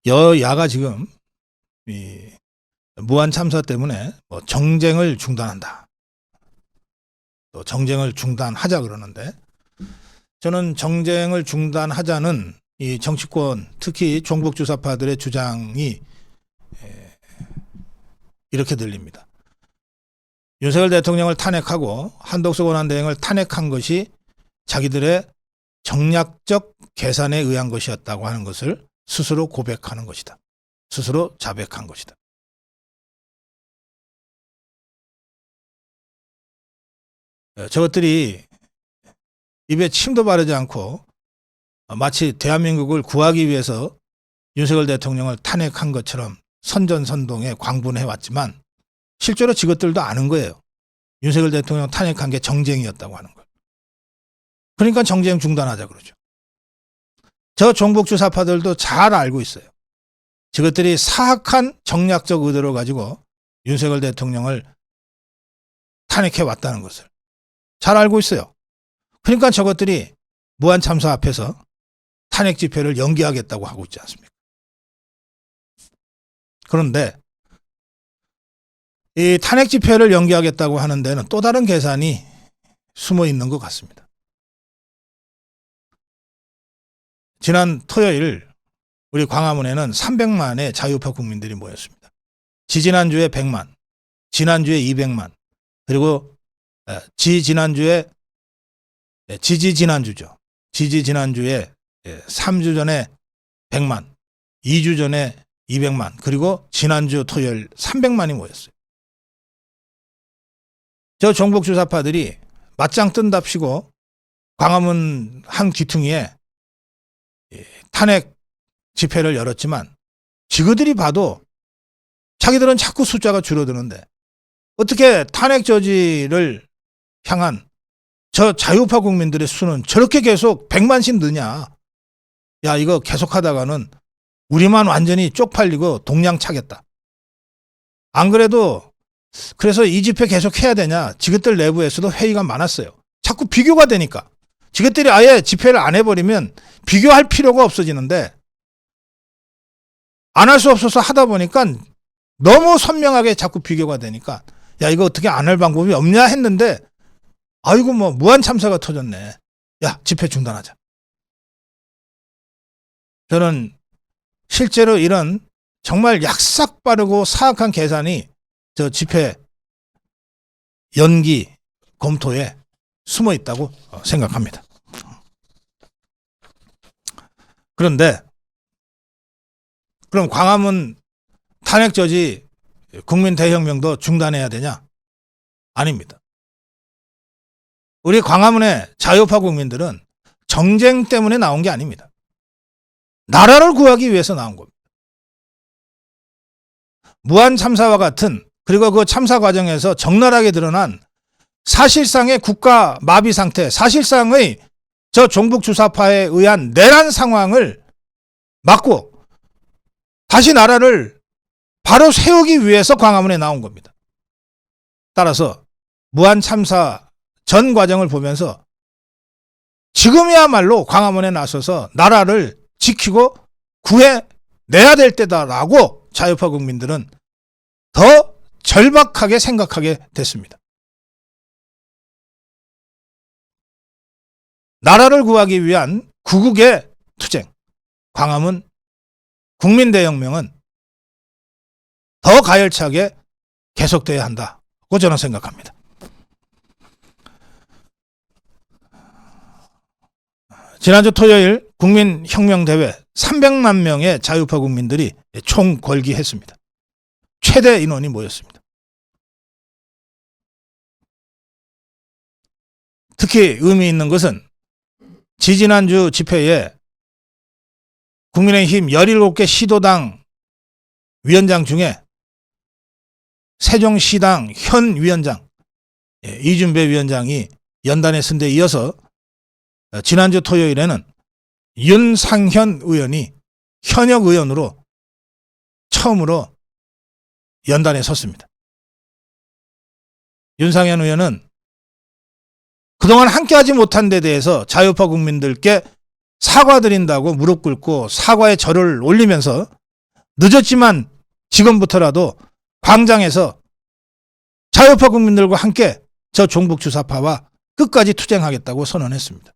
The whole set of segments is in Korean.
여야가 지금 이 무한 참사 때문에 뭐 정쟁을 중단한다, 또 정쟁을 중단하자 그러는데, 저는 정쟁을 중단하자는 이 정치권, 특히 종북주사파들의 주장이 이렇게 들립니다. 윤석열 대통령을 탄핵하고 한덕수 권한대행을 탄핵한 것이 자기들의 정략적 계산에 의한 것이었다고 하는 것을 스스로 고백하는 것이다. 스스로 자백한 것이다. 저것들이 입에 침도 바르지 않고 마치 대한민국을 구하기 위해서 윤석열 대통령을 탄핵한 것처럼 선전선동에 광분해왔지만, 실제로 저것들도 아는 거예요. 윤석열 대통령 탄핵한 게 정쟁이었다고 하는 걸. 그러니까 정쟁 중단하자 그러죠. 저 종북주사파들도 잘 알고 있어요. 저것들이 사악한 정략적 의도를 가지고 윤석열 대통령을 탄핵해왔다는 것을 잘 알고 있어요. 그러니까 저것들이 무한참사 앞에서 탄핵 집회를 연기하겠다고 하고 있지 않습니까? 그런데 이 탄핵 집회를 연기하겠다고 하는 데는 또 다른 계산이 숨어 있는 것 같습니다. 지난 토요일 우리 광화문에는 300만의 자유파 국민들이 모였습니다. 지지난주에 100만, 지난주에 200만, 그리고 지지난주에 3주 전에 100만, 2주 전에 200만, 그리고 지난주 토요일 300만이 모였어요. 저 종북주사파들이 맞짱 뜬답시고 광화문 한 귀퉁이에 탄핵 집회를 열었지만, 지그들이 봐도 자기들은 자꾸 숫자가 줄어드는데 어떻게 탄핵 저지를 향한 저 자유파 국민들의 수는 저렇게 계속 100만씩 느냐. 야, 이거 계속하다가는 우리만 완전히 쪽팔리고 동량 차겠다. 안 그래도 그래서 이 집회 계속 해야 되냐, 지그들 내부에서도 회의가 많았어요. 자꾸 비교가 되니까. 지그들이 아예 집회를 안 해버리면 비교할 필요가 없어지는데, 안 할 수 없어서 하다 보니까 너무 선명하게 자꾸 비교가 되니까, 야, 이거 어떻게 안 할 방법이 없냐 했는데, 아이고 뭐 무한 참사가 터졌네. 야, 집회 중단하자. 저는 실제로 이런 정말 약삭 빠르고 사악한 계산이 저 집회 연기 검토에 숨어 있다고 생각합니다. 그런데 그럼 광화문 탄핵 저지 국민 대혁명도 중단해야 되냐? 아닙니다. 우리 광화문의 자유파 국민들은 정쟁 때문에 나온 게 아닙니다. 나라를 구하기 위해서 나온 겁니다. 무한 참사와 같은, 그리고 그 참사 과정에서 적나라하게 드러난 사실상의 국가 마비 상태, 사실상의 저 종북주사파에 의한 내란 상황을 막고 다시 나라를 바로 세우기 위해서 광화문에 나온 겁니다. 따라서 무한 참사 전 과정을 보면서 지금이야말로 광화문에 나서서 나라를 지키고 구해내야 될 때다라고 자유파 국민들은 더 절박하게 생각하게 됐습니다. 나라를 구하기 위한 구국의 투쟁, 광화문 국민대혁명은 더 가열차게 계속돼야 한다고 저는 생각합니다. 지난주 토요일 국민혁명대회 300만 명의 자유파 국민들이 총궐기했습니다. 최대 인원이 모였습니다. 특히 의미 있는 것은 지지난주 집회에 국민의힘 17개 시도당 위원장 중에 세종시당 현 위원장 이준배 위원장이 연단에 쓴 데 이어서 지난주 토요일에는 윤상현 의원이 현역 의원으로 처음으로 연단에 섰습니다. 윤상현 의원은 그동안 함께하지 못한 데 대해서 자유파 국민들께 사과드린다고 무릎 꿇고 사과의 절을 올리면서 늦었지만 지금부터라도 광장에서 자유파 국민들과 함께 저 종북 주사파와 끝까지 투쟁하겠다고 선언했습니다.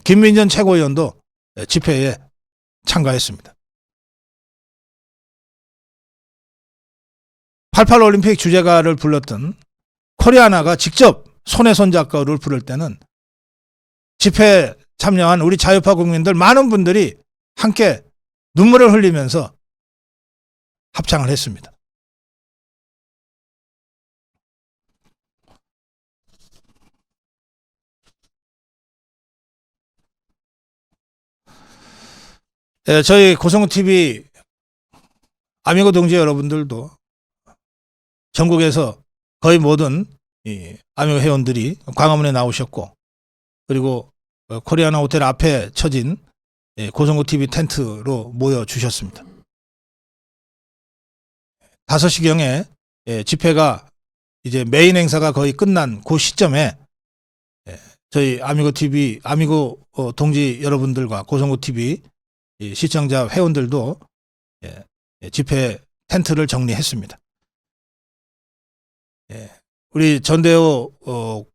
김민전 최고위원도 집회에 참가했습니다. 88 올림픽 주제가를 불렀던 코리아나가 직접 손에 손잡고를 부를 때는 집회에 참여한 우리 자유파 국민들 많은 분들이 함께 눈물을 흘리면서 합창을 했습니다. 저희 고성우TV 아미고 동지 여러분들도 전국에서 거의 모든 아미고 회원들이 광화문에 나오셨고, 그리고 코리아나 호텔 앞에 쳐진 고성우TV 텐트로 모여주셨습니다. 5시경에 집회가 이제 메인 행사가 거의 끝난 그 시점에 저희 아미고TV, 아미고 동지 여러분들과 고성우TV 시청자 회원들도 집회 텐트를 정리했습니다. 우리 전대호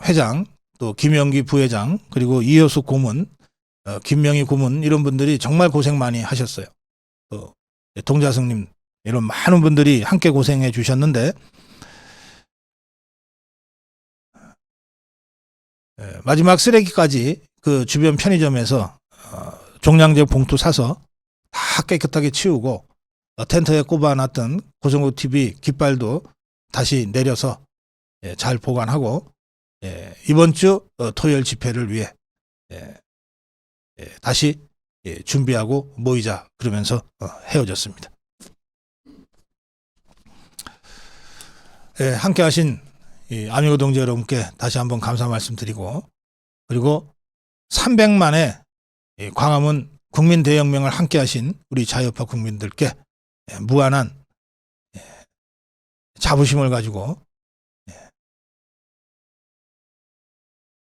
회장, 또 김영기 부회장, 그리고 이효숙 고문, 김명희 고문, 이런 분들이 정말 고생 많이 하셨어요. 또 동자승님, 이런 많은 분들이 함께 고생해 주셨는데, 마지막 쓰레기까지 그 주변 편의점에서 종량제 봉투 사서 다 깨끗하게 치우고, 텐트에 꼽아놨던 고성우TV 깃발도 다시 내려서 잘 보관하고, 이번 주 토요일 집회를 위해 다시 준비하고 모이자 그러면서 헤어졌습니다. 함께 하신 아미고 동지 여러분께 다시 한번 감사 말씀드리고, 그리고 300만의 광화문 국민대혁명을 함께 하신 우리 자유파 국민들께 무한한 자부심을 가지고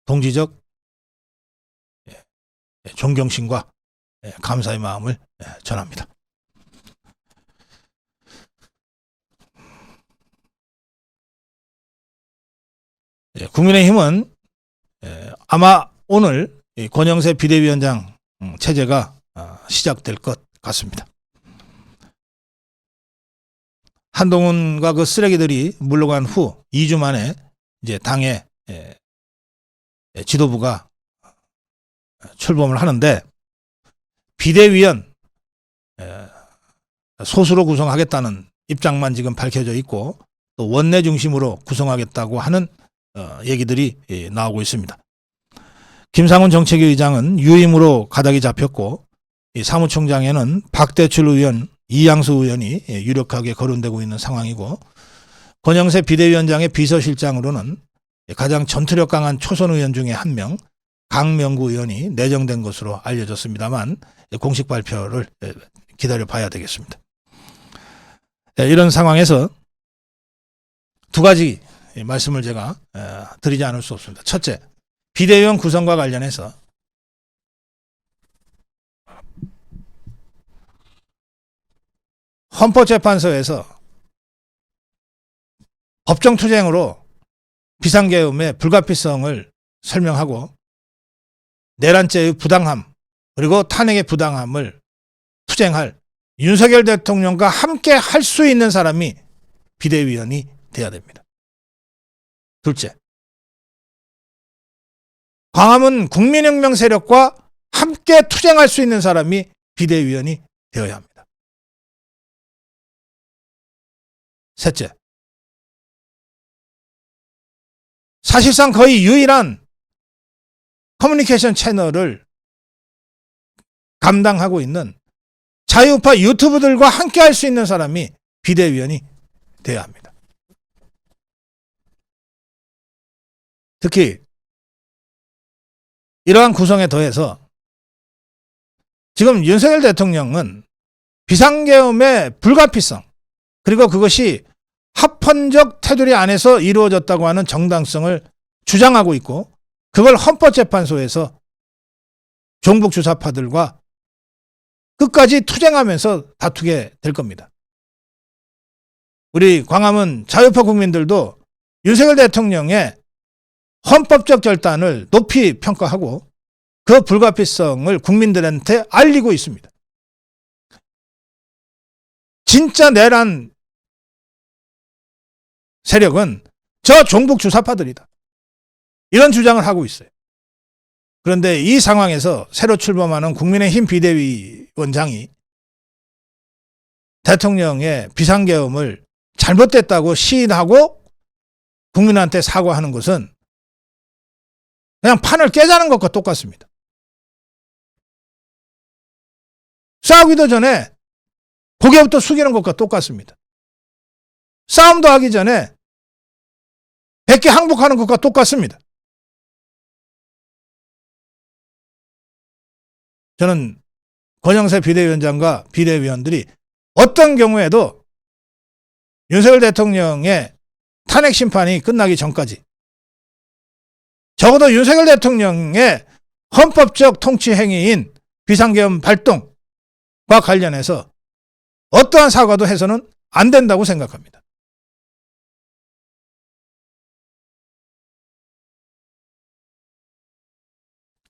동지적 존경심과 감사의 마음을 전합니다. 국민의힘은 아마 오늘 권영세 비대위원장 체제가 시작될 것 같습니다. 한동훈과 그 쓰레기들이 물러간 후 2주 만에 이제 당의 지도부가 출범을 하는데, 비대위원 소수로 구성하겠다는 입장만 지금 밝혀져 있고, 또 원내 중심으로 구성하겠다고 하는 얘기들이 나오고 있습니다. 김상훈 정책위 의장은 유임으로 가닥이 잡혔고, 이 사무총장에는 박대출 의원, 이양수 의원이 유력하게 거론되고 있는 상황이고, 권영세 비대위원장의 비서실장으로는 가장 전투력 강한 초선 의원 중에 한 명, 강명구 의원이 내정된 것으로 알려졌습니다만, 공식 발표를 기다려 봐야 되겠습니다. 이런 상황에서 두 가지 말씀을 제가 드리지 않을 수 없습니다. 첫째, 비대위원 구성과 관련해서 헌법재판소에서 법정투쟁으로 비상계엄의 불가피성을 설명하고, 내란죄의 부당함, 그리고 탄핵의 부당함을 투쟁할 윤석열 대통령과 함께 할 수 있는 사람이 비대위원이 돼야 됩니다. 둘째, 광화문 국민혁명 세력과 함께 투쟁할 수 있는 사람이 비대위원이 되어야 합니다. 셋째, 사실상 거의 유일한 커뮤니케이션 채널을 감당하고 있는 자유파 유튜브들과 함께 할 수 있는 사람이 비대위원이 되어야 합니다. 특히 이러한 구성에 더해서 지금 윤석열 대통령은 비상계엄의 불가피성, 그리고 그것이 합헌적 테두리 안에서 이루어졌다고 하는 정당성을 주장하고 있고, 그걸 헌법재판소에서 종북 주사파들과 끝까지 투쟁하면서 다투게 될 겁니다. 우리 광화문 자유파 국민들도 윤석열 대통령의 헌법적 결단을 높이 평가하고 그 불가피성을 국민들한테 알리고 있습니다. 진짜 내란 세력은 저 종북 주사파들이다. 이런 주장을 하고 있어요. 그런데 이 상황에서 새로 출범하는 국민의힘 비대위원장이 대통령의 비상계엄을 잘못됐다고 시인하고 국민한테 사과하는 것은 그냥 판을 깨자는 것과 똑같습니다. 싸우기도 전에 고개부터 숙이는 것과 똑같습니다. 싸움도 하기 전에 100개 항복하는 것과 똑같습니다. 저는 권영세 비대위원장과 비대위원들이 어떤 경우에도 윤석열 대통령의 탄핵 심판이 끝나기 전까지 적어도 윤석열 대통령의 헌법적 통치 행위인 비상계엄 발동과 관련해서 어떠한 사과도 해서는 안 된다고 생각합니다.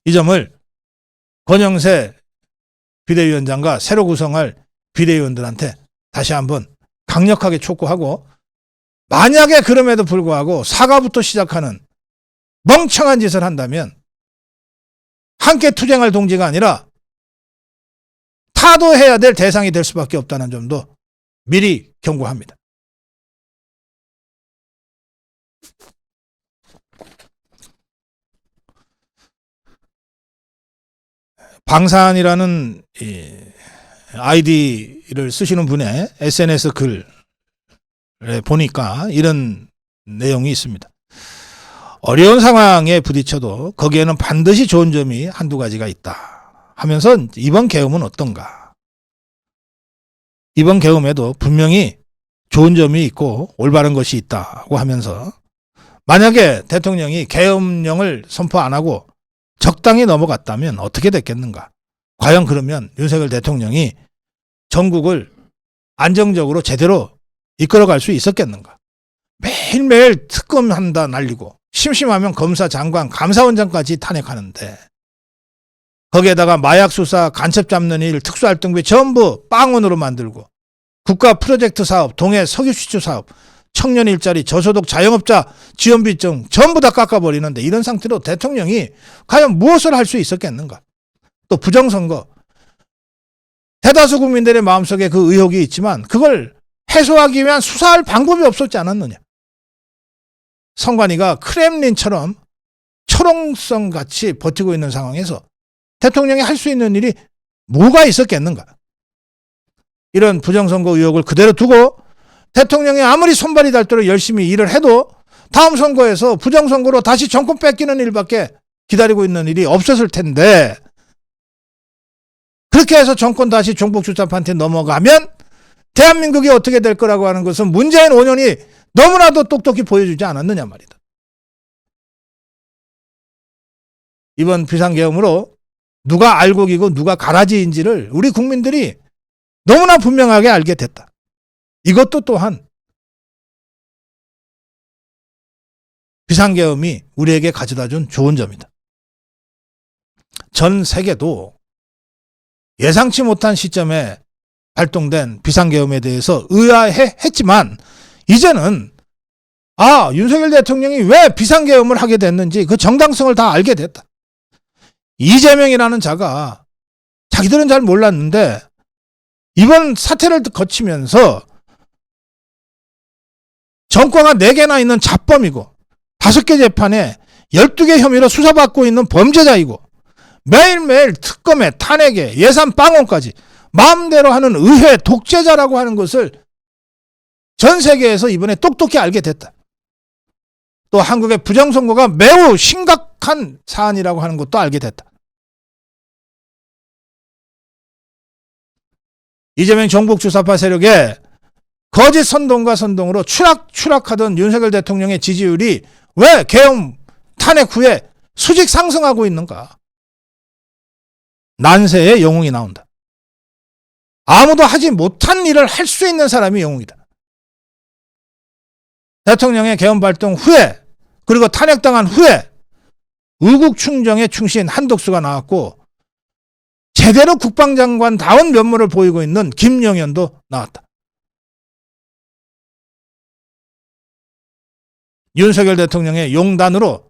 이 점을 권영세 비대위원장과 새로 구성할 비대위원들한테 다시 한번 강력하게 촉구하고, 만약에 그럼에도 불구하고 사과부터 시작하는 멍청한 짓을 한다면 함께 투쟁할 동지가 아니라 타도해야 될 대상이 될 수밖에 없다는 점도 미리 경고합니다. 방산이라는 아이디를 쓰시는 분의 SNS 글에 보니까 이런 내용이 있습니다. 어려운 상황에 부딪혀도 거기에는 반드시 좋은 점이 한두 가지가 있다 하면서 이번 계엄은 어떤가? 이번 계엄에도 분명히 좋은 점이 있고 올바른 것이 있다고 하면서, 만약에 대통령이 계엄령을 선포 안 하고 적당히 넘어갔다면 어떻게 됐겠는가? 과연 그러면 윤석열 대통령이 전국을 안정적으로 제대로 이끌어갈 수 있었겠는가? 매일매일 특검한다 날리고 심심하면 검사, 장관, 감사원장까지 탄핵하는데, 거기에다가 마약 수사, 간첩 잡는 일, 특수활동비 전부 빵원으로 만들고, 국가 프로젝트 사업, 동해 석유수출 사업, 청년 일자리, 저소득 자영업자 지원비 등 전부 다 깎아버리는데, 이런 상태로 대통령이 과연 무엇을 할 수 있었겠는가? 또 부정선거, 대다수 국민들의 마음속에 그 의혹이 있지만 그걸 해소하기 위한 수사할 방법이 없었지 않았느냐? 선관위가 크렘린처럼 초롱성같이 버티고 있는 상황에서 대통령이 할 수 있는 일이 뭐가 있었겠는가? 이런 부정선거 의혹을 그대로 두고 대통령이 아무리 손발이 닳도록 열심히 일을 해도 다음 선거에서 부정선거로 다시 정권 뺏기는 일밖에 기다리고 있는 일이 없었을 텐데, 그렇게 해서 정권 다시 종북주사파한테 넘어가면 대한민국이 어떻게 될 거라고 하는 것은 문재인 5년이 너무나도 똑똑히 보여주지 않았느냐 말이다. 이번 비상계엄으로 누가 알곡이고 누가 가라지인지를 우리 국민들이 너무나 분명하게 알게 됐다. 이것도 또한 비상계엄이 우리에게 가져다준 좋은 점이다. 전 세계도 예상치 못한 시점에 발동된 비상계엄에 대해서 의아해했지만, 이제는 윤석열 대통령이 왜 비상계엄을 하게 됐는지 그 정당성을 다 알게 됐다. 이재명이라는 자가 자기들은 잘 몰랐는데 이번 사태를 거치면서 전과가 4개나 있는 잡범이고 5개 재판에 12개 혐의로 수사받고 있는 범죄자이고, 매일매일 특검에 탄핵에 예산 빵원까지 마음대로 하는 의회 독재자라고 하는 것을 전 세계에서 이번에 똑똑히 알게 됐다. 또 한국의 부정선거가 매우 심각한 사안이라고 하는 것도 알게 됐다. 이재명 종북주사파 세력의 거짓 선동과 선동으로 추락하던 윤석열 대통령의 지지율이 왜 계엄 탄핵 후에 수직 상승하고 있는가? 난세의 영웅이 나온다. 아무도 하지 못한 일을 할 수 있는 사람이 영웅이다. 대통령의 계엄 발동 후에 그리고 탄핵당한 후에 의국충정에 충신 한덕수가 나왔고 제대로 국방장관다운 면모를 보이고 있는 김영현도 나왔다. 윤석열 대통령의 용단으로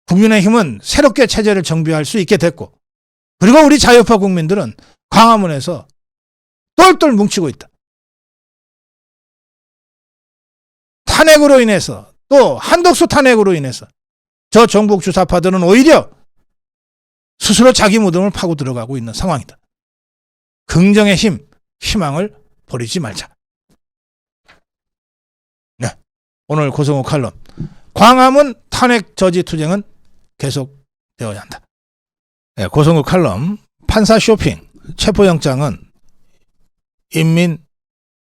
국민의힘은 새롭게 체제를 정비할 수 있게 됐고 그리고 우리 자유파 국민들은 광화문에서 똘똘 뭉치고 있다. 탄핵으로 인해서 또 한덕수 탄핵으로 인해서 저 정북 주사파들은 오히려 스스로 자기 무덤을 파고 들어가고 있는 상황이다. 긍정의 힘, 희망을 버리지 말자. 네, 오늘 고성호 칼럼. 광화문 탄핵 저지 투쟁은 계속되어야 한다. 네, 고성호 칼럼. 판사 쇼핑. 체포영장은 인민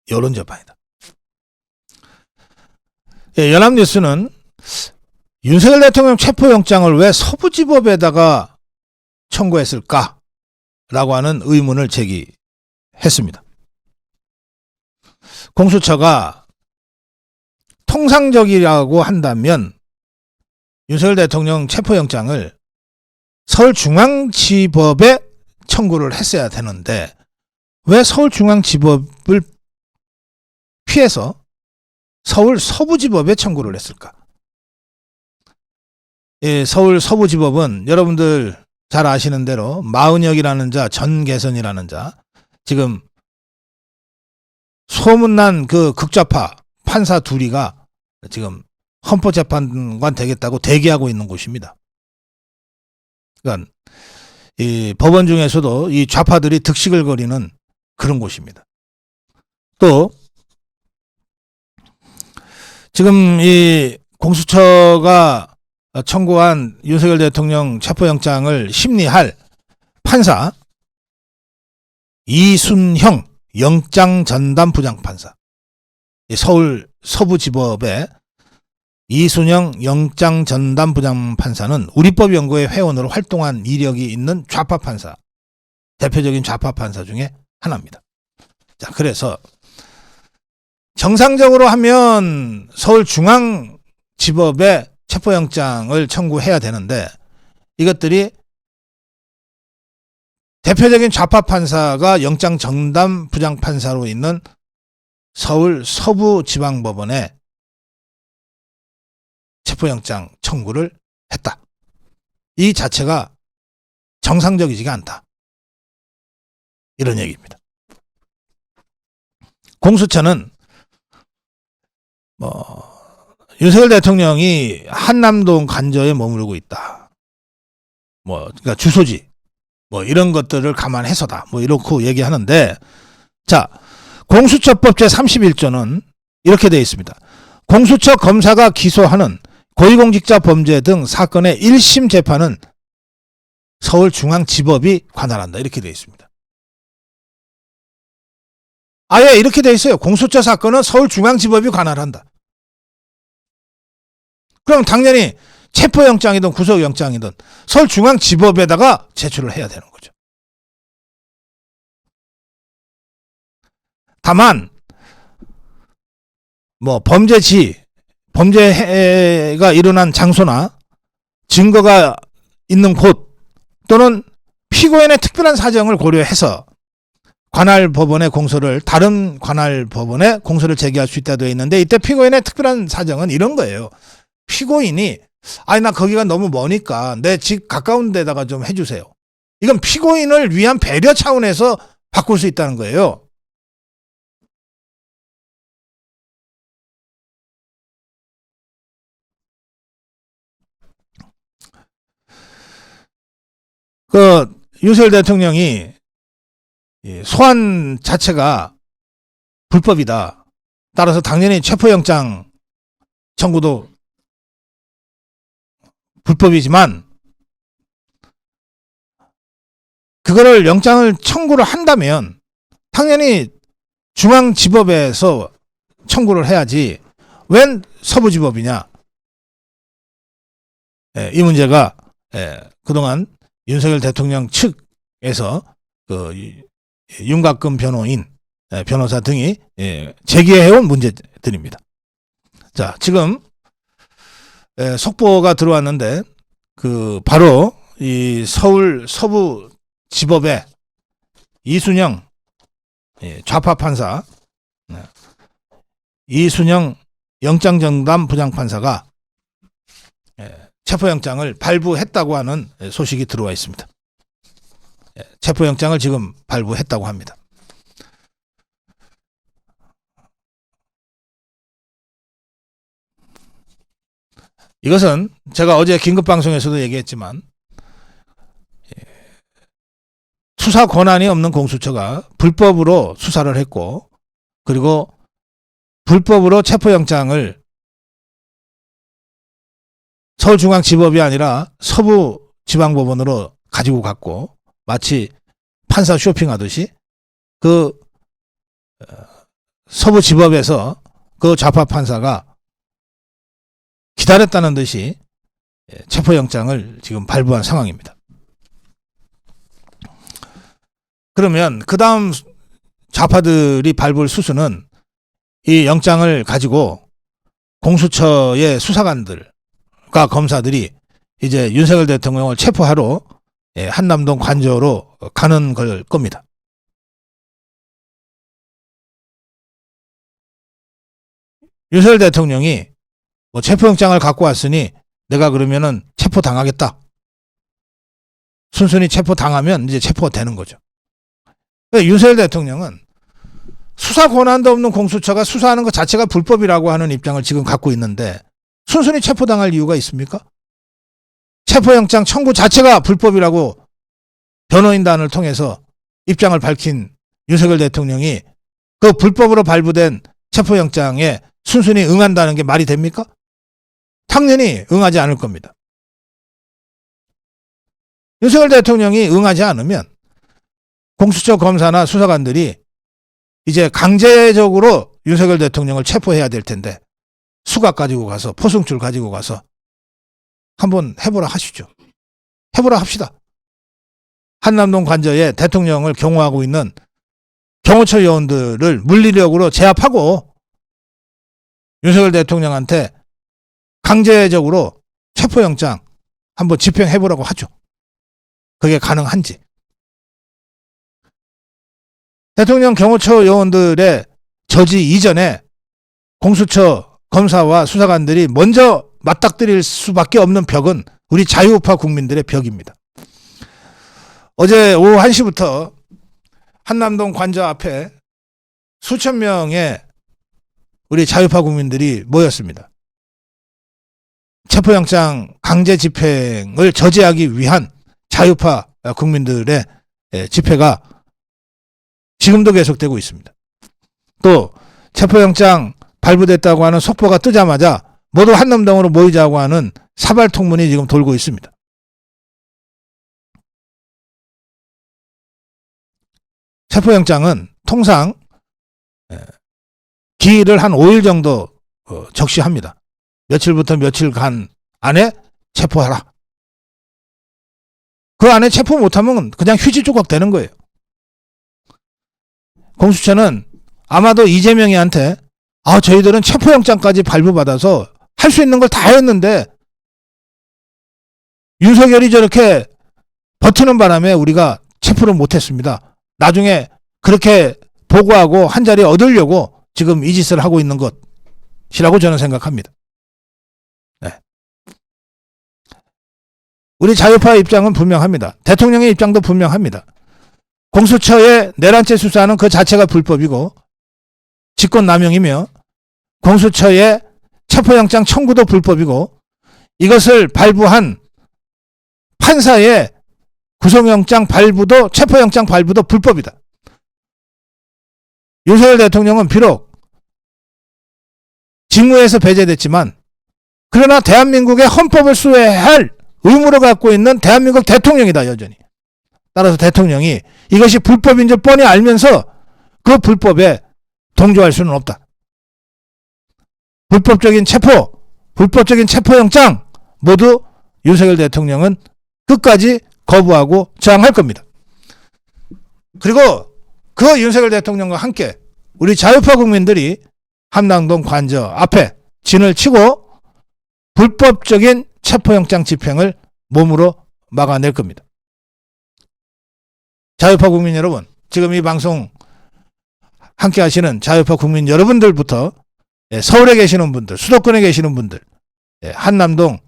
여론재판이다. 예, 연합뉴스는 윤석열 대통령 체포영장을 왜 서부지법에다가 청구했을까? 라고 하는 의문을 제기했습니다. 공수처가 통상적이라고 한다면 윤석열 대통령 체포영장을 서울중앙지법에 청구를 했어야 되는데 왜 서울중앙지법을 피해서 서울 서부지법에 청구를 했을까? 예, 서울 서부지법은 여러분들 잘 아시는 대로 마은혁이라는 자, 전개선이라는 자, 지금 소문난 그 극좌파 판사 둘이가 지금 헌법재판관 되겠다고 대기하고 있는 곳입니다. 그러니까 이 법원 중에서도 이 좌파들이 득식을 거리는 그런 곳입니다. 또 지금 이 공수처가 청구한 윤석열 대통령 체포영장을 심리할 판사 이순형 영장전담부장판사, 서울 서부지법의 이순영 영장전담부장판사는 우리법연구회 회원으로 활동한 이력이 있는 좌파판사, 대표적인 좌파판사 중에 하나입니다. 자, 그래서 정상적으로 하면 서울중앙지법에 체포영장을 청구해야 되는데 이것들이 대표적인 좌파 판사가 영장 전담 부장판사로 있는 서울 서부지방법원에 체포영장 청구를 했다. 이 자체가 정상적이지가 않다. 이런 얘기입니다. 공수처는 윤석열 대통령이 한남동 간저에 머무르고 있다. 그러니까 주소지, 이런 것들을 감안해서다. 이렇게 얘기하는데, 자, 공수처법 제31조는 이렇게 되어 있습니다. 공수처 검사가 기소하는 고위공직자 범죄 등 사건의 1심 재판은 서울중앙지법이 관할한다. 이렇게 되어 있습니다. 아예 이렇게 되어 있어요. 공수처 사건은 서울중앙지법이 관할한다. 그럼 당연히 체포영장이든 구속영장이든 서울중앙지법에다가 제출을 해야 되는 거죠. 다만 범죄가 일어난 장소나 증거가 있는 곳 또는 피고인의 특별한 사정을 고려해서 관할 법원의 공소를 다른 관할 법원에 공소를 제기할 수 있다 되어 있는데 이때 피고인의 특별한 사정은 이런 거예요. 피고인이 나 거기가 너무 머니까 내 집 가까운 데다가 좀 해주세요. 이건 피고인을 위한 배려 차원에서 바꿀 수 있다는 거예요. 윤석열 대통령이 소환 자체가 불법이다. 따라서 당연히 체포영장 청구도 불법이지만 그거를 영장을 청구를 한다면 당연히 중앙지법에서 청구를 해야지 웬 서부지법이냐. 이 문제가 그동안 윤석열 대통령 측에서 윤곽근 변호인, 변호사 등이 제기해온 문제들입니다. 자, 지금 속보가 들어왔는데 바로 이 서울 서부지법의 이순영 좌파 판사, 이순영 영장전담 부장판사가 체포영장을 발부했다고 하는 소식이 들어와 있습니다. 체포영장을 지금 발부했다고 합니다. 이것은 제가 어제 긴급방송에서도 얘기했지만 수사 권한이 없는 공수처가 불법으로 수사를 했고, 그리고 불법으로 체포영장을 서울중앙지법이 아니라 서부지방법원으로 가지고 갔고, 마치 판사 쇼핑하듯이 서부지법에서 그 좌파 판사가 기다렸다는 듯이 체포영장을 지금 발부한 상황입니다. 그러면 그 다음 좌파들이 밟을 수순은 이 영장을 가지고 공수처의 수사관들과 검사들이 이제 윤석열 대통령을 체포하러 한남동 관저로 가는 걸 겁니다. 윤석열 대통령이 체포영장을 갖고 왔으니 내가 그러면은 체포당하겠다. 순순히 체포당하면 이제 체포가 되는 거죠. 윤석열 대통령은 수사 권한도 없는 공수처가 수사하는 것 자체가 불법이라고 하는 입장을 지금 갖고 있는데 순순히 체포당할 이유가 있습니까? 체포영장 청구 자체가 불법이라고 변호인단을 통해서 입장을 밝힌 윤석열 대통령이 그 불법으로 발부된 체포영장에 순순히 응한다는 게 말이 됩니까? 당연히 응하지 않을 겁니다. 윤석열 대통령이 응하지 않으면 공수처 검사나 수사관들이 이제 강제적으로 윤석열 대통령을 체포해야 될 텐데 수갑 가지고 가서, 포승줄 가지고 가서 한번 해보라 하시죠. 해보라 합시다. 한남동 관저에 대통령을 경호하고 있는 경호처 요원들을 물리력으로 제압하고 윤석열 대통령한테 강제적으로 체포영장 한번 집행해보라고 하죠. 그게 가능한지. 대통령 경호처 요원들의 저지 이전에 공수처 검사와 수사관들이 먼저 맞닥뜨릴 수밖에 없는 벽은 우리 자유우파 국민들의 벽입니다. 어제 오후 1시부터 한남동 관저 앞에 수천 명의 우리 자유우파 국민들이 모였습니다. 체포영장 강제 집행을 저지하기 위한 자유우파 국민들의 집회가 지금도 계속되고 있습니다. 또 체포영장 발부됐다고 하는 속보가 뜨자마자 모두 한남동으로 모이자고 하는 사발통문이 지금 돌고 있습니다. 체포영장은 통상 기일을 한 5일 정도 적시합니다. 며칠부터 며칠간 안에 체포하라. 그 안에 체포 못하면 그냥 휴지 조각 되는 거예요. 공수처는 아마도 이재명이한테 저희들은 체포영장까지 발부받아서 할 수 있는 걸 다 했는데 윤석열이 저렇게 버티는 바람에 우리가 체포를 못했습니다. 나중에 그렇게 보고하고 한 자리 얻으려고 지금 이 짓을 하고 있는 것이라고 저는 생각합니다. 네. 우리 자유파의 입장은 분명합니다. 대통령의 입장도 분명합니다. 공수처의 내란죄 수사는 그 자체가 불법이고 직권남용이며 공수처의 체포영장 청구도 불법이고 이것을 발부한 판사의 구속영장 발부도 체포영장 발부도 불법이다. 윤석열 대통령은 비록 직무에서 배제됐지만 그러나 대한민국의 헌법을 수호할 의무를 갖고 있는 대한민국 대통령이다, 여전히. 따라서 대통령이 이것이 불법인 줄 뻔히 알면서 그 불법에 동조할 수는 없다. 불법적인 체포, 불법적인 체포영장 모두 윤석열 대통령은 끝까지 거부하고 저항할 겁니다. 그리고 그 윤석열 대통령과 함께 우리 자유파 국민들이 한남동 관저 앞에 진을 치고 불법적인 체포영장 집행을 몸으로 막아낼 겁니다. 자유파 국민 여러분, 지금 이 방송 함께 하시는 자유파 국민 여러분들부터 서울에 계시는 분들, 수도권에 계시는 분들, 한남동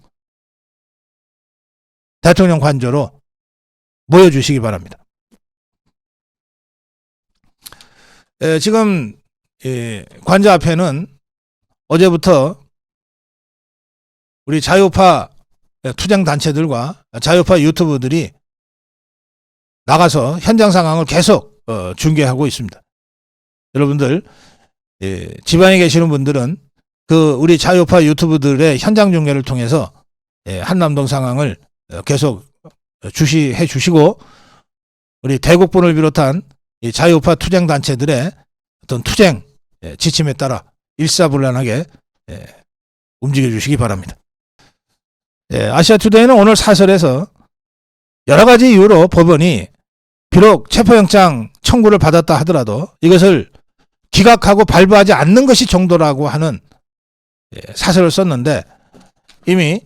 대통령 관저로 모여주시기 바랍니다. 지금 관저 앞에는 어제부터 우리 자유파 투쟁단체들과 자유파 유튜브들이 나가서 현장 상황을 계속 중계하고 있습니다. 여러분들 지방에 계시는 분들은 그 우리 자유파 유튜브들의 현장 중계를 통해서 한남동 상황을 계속 주시해 주시고, 우리 대국본을 비롯한 이 자유파 투쟁단체들의 어떤 투쟁 지침에 따라 일사불란하게 움직여 주시기 바랍니다. 아시아투데이는 오늘 사설에서 여러 가지 이유로 법원이 비록 체포영장 청구를 받았다 하더라도 이것을 기각하고 발부하지 않는 것이 정도라고 하는 사설을 썼는데, 이미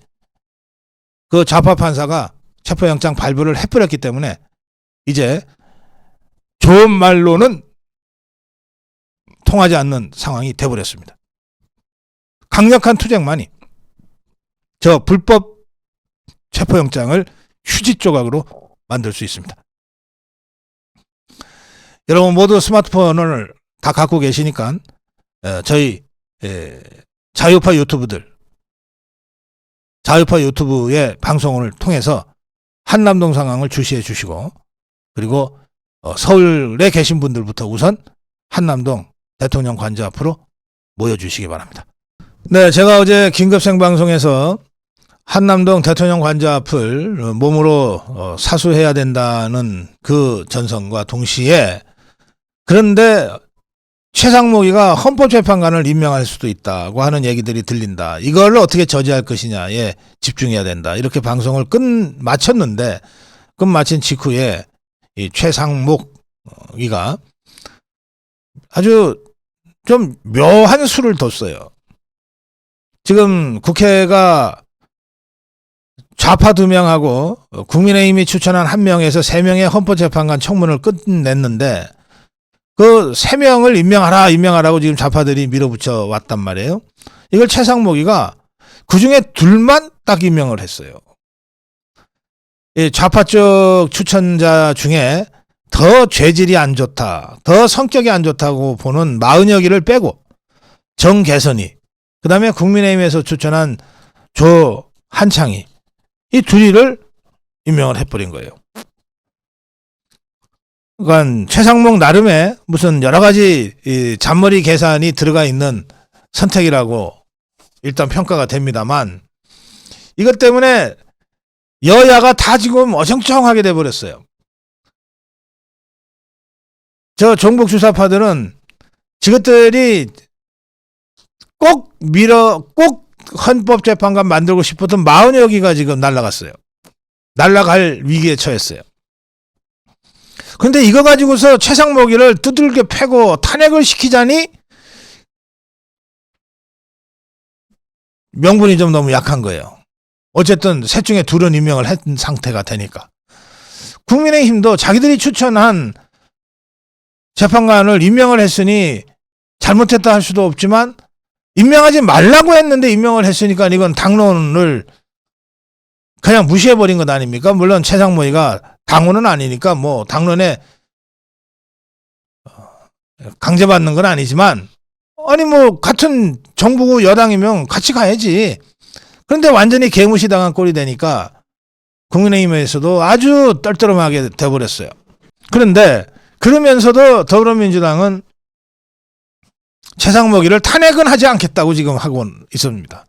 그 좌파 판사가 체포영장 발부를 해버렸기 때문에 이제 좋은 말로는 통하지 않는 상황이 되어버렸습니다. 강력한 투쟁만이 저 불법 체포영장을 휴지 조각으로 만들 수 있습니다. 여러분 모두 스마트폰을 다 갖고 계시니까 저희 자유파 유튜브의 방송을 통해서 한남동 상황을 주시해 주시고, 그리고 서울에 계신 분들부터 우선 한남동 대통령 관저 앞으로 모여주시기 바랍니다. 네, 제가 어제 긴급 생방송에서 한남동 대통령 관저 앞을 몸으로 사수해야 된다는 그 전선과 동시에, 그런데 최상목이가 헌법재판관을 임명할 수도 있다고 하는 얘기들이 들린다, 이걸 어떻게 저지할 것이냐에 집중해야 된다, 이렇게 방송을 끝마쳤는데, 끝마친 직후에 이 최상목이가 아주 좀 묘한 수를 뒀어요. 지금 국회가 좌파 2명하고 국민의힘이 추천한 1명에서 3명의 헌법재판관 청문을 끝냈는데, 그 3명을 임명하라고 지금 좌파들이 밀어붙여 왔단 말이에요. 이걸 최상목이가 그중에 2만 딱 임명을 했어요. 이 좌파 쪽 추천자 중에 더 죄질이 안 좋다, 더 성격이 안 좋다고 보는 마은혁이를 빼고 정개선이, 그 다음에 국민의힘에서 추천한 조한창이, 이 둘이를 임명을 해버린 거예요. 그러니까 최상목 나름의 무슨 여러 가지 이 잔머리 계산이 들어가 있는 선택이라고 일단 평가가 됩니다만, 이것 때문에 여야가 다 지금 어정쩡하게 돼버렸어요. 저 종북 주사파들은 저것들이 꼭 헌법재판관 만들고 싶었던 마흔여기가 지금 날아갔어요. 날아갈 위기에 처했어요. 그런데 이거 가지고서 최상목이를 두들겨 패고 탄핵을 시키자니 명분이 좀 너무 약한 거예요. 어쨌든 셋 중에 둘은 임명을 한 상태가 되니까. 국민의힘도 자기들이 추천한 재판관을 임명을 했으니 잘못했다 할 수도 없지만, 임명하지 말라고 했는데 임명을 했으니까 이건 당론을 그냥 무시해버린 것 아닙니까? 물론 최상목이가 당원은 아니니까 뭐 당론에 강제받는 건 아니지만, 아니 뭐 같은 정부고 여당이면 같이 가야지. 그런데 완전히 개무시당한 꼴이 되니까 국민의힘에서도 아주 떨떠름하게 돼버렸어요. 그런데 그러면서도 더불어민주당은 최상목이를 탄핵은 하지 않겠다고 지금 하고 있습니다.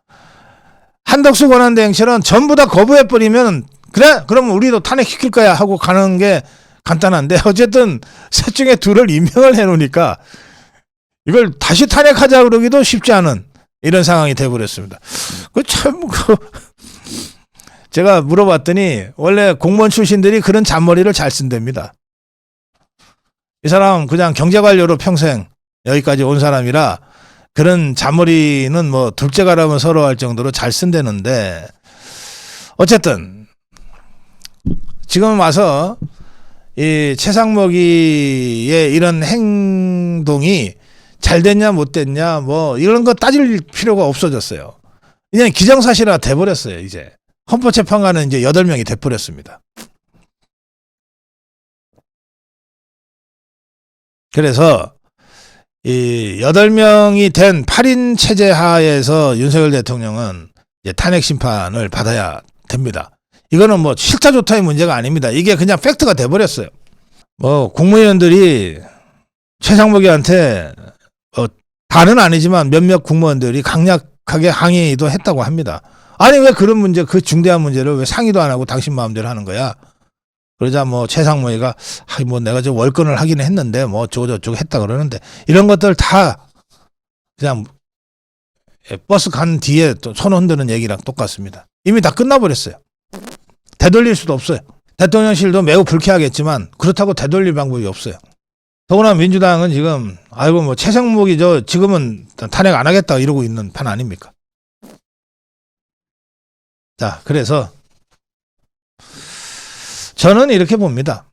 한덕수 권한대행처럼 전부 다 거부해버리면 그래? 그럼 우리도 탄핵시킬 거야 하고 가는 게 간단한데, 어쨌든 셋 중에 둘을 임명을 해놓으니까 이걸 다시 탄핵하자 그러기도 쉽지 않은 이런 상황이 돼버렸습니다. 제가 물어봤더니 원래 공무원 출신들이 그런 잔머리를 잘 쓴답니다. 이 사람 그냥 경제관료로 평생 여기까지 온 사람이라 그런 잔머리는 뭐 둘째가라면 서로 할 정도로 잘 쓴다는데, 어쨌든 지금 와서 이 최상목이의 이런 행동이 잘 됐냐 못 됐냐 뭐 이런 거 따질 필요가 없어졌어요. 그냥 기정사실화 돼버렸어요. 이제 헌법재판관은 이제 8명이 돼버렸습니다. 그래서 이 8명이 된 8인 체제 하에서 윤석열 대통령은 이제 탄핵 심판을 받아야 됩니다. 이거는 뭐 싫다 좋다의 문제가 아닙니다. 이게 그냥 팩트가 돼버렸어요. 뭐 국무위원들이 최상목이한테 다는 아니지만 몇몇 국무원들이 강력하게 항의도 했다고 합니다. 아니 왜 그런 문제, 그 중대한 문제를 왜 상의도 안 하고 당신 마음대로 하는 거야? 그러자 뭐 최상목이가 뭐 내가 저 월권을 하기는 했는데 뭐 어쩌고저쩌고 했다 그러는데, 이런 것들 다 그냥 버스 간 뒤에 또 손 흔드는 얘기랑 똑같습니다. 이미 다 끝나버렸어요. 되돌릴 수도 없어요. 대통령실도 매우 불쾌하겠지만 그렇다고 되돌릴 방법이 없어요. 더구나 민주당은 지금 아이고 뭐 최상목이 지금은 탄핵 안 하겠다 이러고 있는 판 아닙니까? 자, 그래서 저는 이렇게 봅니다.